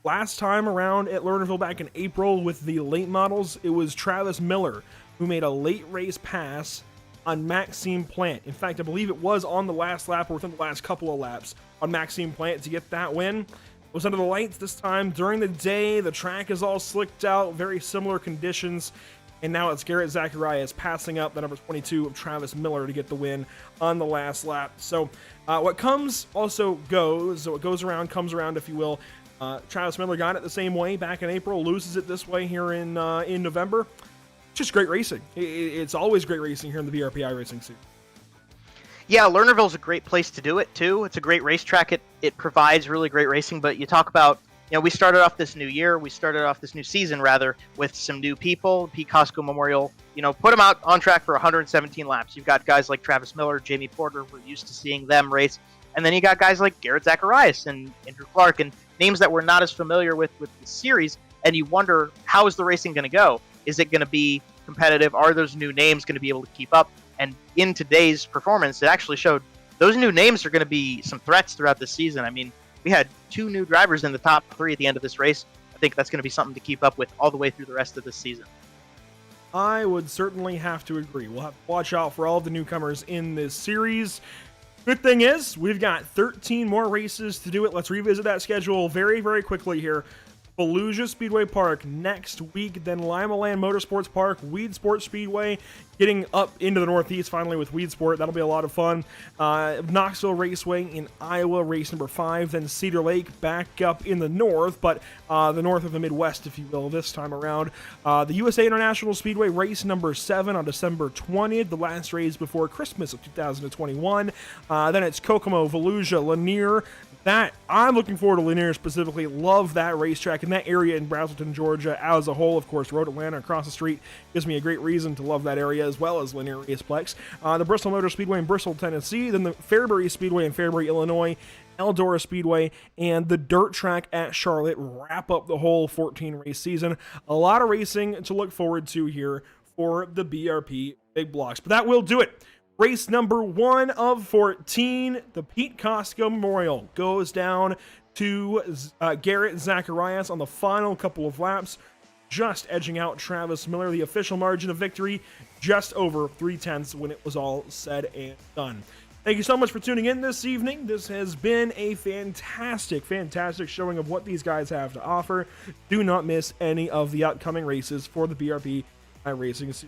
Last time around at Lernerville back in April with the late models, it was Travis Miller who made a late race pass on Maxime Plant. In fact, I believe it was on the last lap or within the last couple of laps on Maxime Plant to get that win. It was under the lights this time during the day. The track is all slicked out, very similar conditions. And now it's Garrett Zacharias passing up the number 22 of Travis Miller to get the win on the last lap. So what comes also goes. So what goes around comes around, if you will. Travis Miller got it the same way back in April, loses it this way here in November. Just great racing. It's always great racing here in the BRP iRacing series. Yeah, Lernerville's a great place to do it too. It's a great racetrack. It provides really great racing, but you talk about, we started off this new year, this new season rather, with some new people. Pete Cosco Memorial, put them out on track for 117 laps. You've got guys like Travis Miller, Jamie Porter, we're used to seeing them race. And then you got guys like Garrett Zacharias and Andrew Clark, and names that we're not as familiar with the series. And you wonder, how is the racing going to go? Is it going to be competitive? Are those new names going to be able to keep up? And in today's performance, it actually showed those new names are going to be some threats throughout the season. I mean, we had 2 new drivers in the top 3 at the end of this race. I think that's going to be something to keep up with all the way through the rest of this season. I would certainly have to agree. We'll have to watch out for all the newcomers in this series. Good thing is, we've got 13 more races to do it. Let's revisit that schedule very, very quickly here. Fallujah Speedway Park next week, then Lima Land Motorsports Park, Weed Sport Speedway, getting up into the Northeast finally with Weed Sport. That'll be a lot of fun. Knoxville Raceway in Iowa, race number 5, then Cedar Lake back up in the north, but the north of the Midwest, if you will, this time around. The USA International Speedway race number 7 on December 20th, the last race before Christmas of 2021. Then it's Kokomo, Volusia, Lanier. That I'm looking forward to Lanier specifically. Love that racetrack and that area in Brazelton, Georgia as a whole. Of course, Road Atlanta across the street gives me a great reason to love that area as well as Lanier Raceplex. The Bristol Motor Speedway in Bristol, Tennessee. Then the Fairbury Speedway in Fairbury, Illinois. Eldora Speedway and the dirt track at Charlotte wrap up the whole 14 race season. A lot of racing to look forward to here for the BRP Big Blocks. But that will do it. Race number 1 of 14, the Pete Cosco Memorial, goes down to Garrett Zacharias on the final couple of laps, just edging out Travis Miller. The official margin of victory, just over 3/10 when it was all said and done. Thank you so much for tuning in this evening. This has been a fantastic, fantastic showing of what these guys have to offer. Do not miss any of the upcoming races for the BRP iRacing.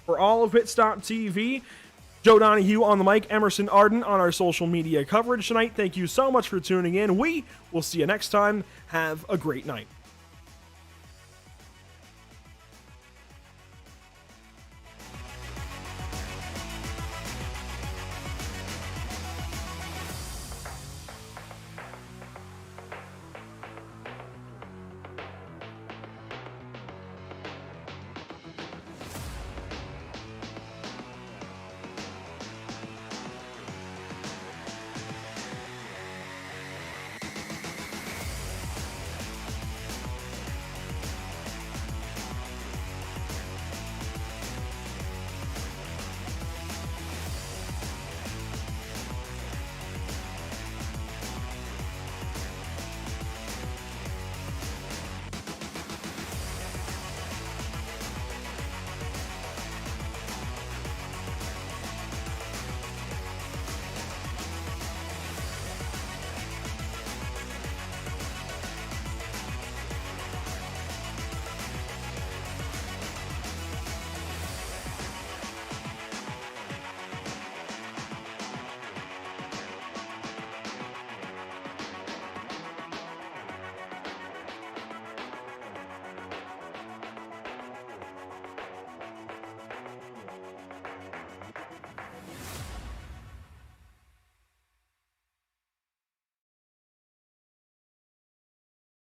For all of Pitstop TV, Joe Donahue on the mic, Emerson Arden on our social media coverage tonight. Thank you so much for tuning in. We will see you next time. Have a great night.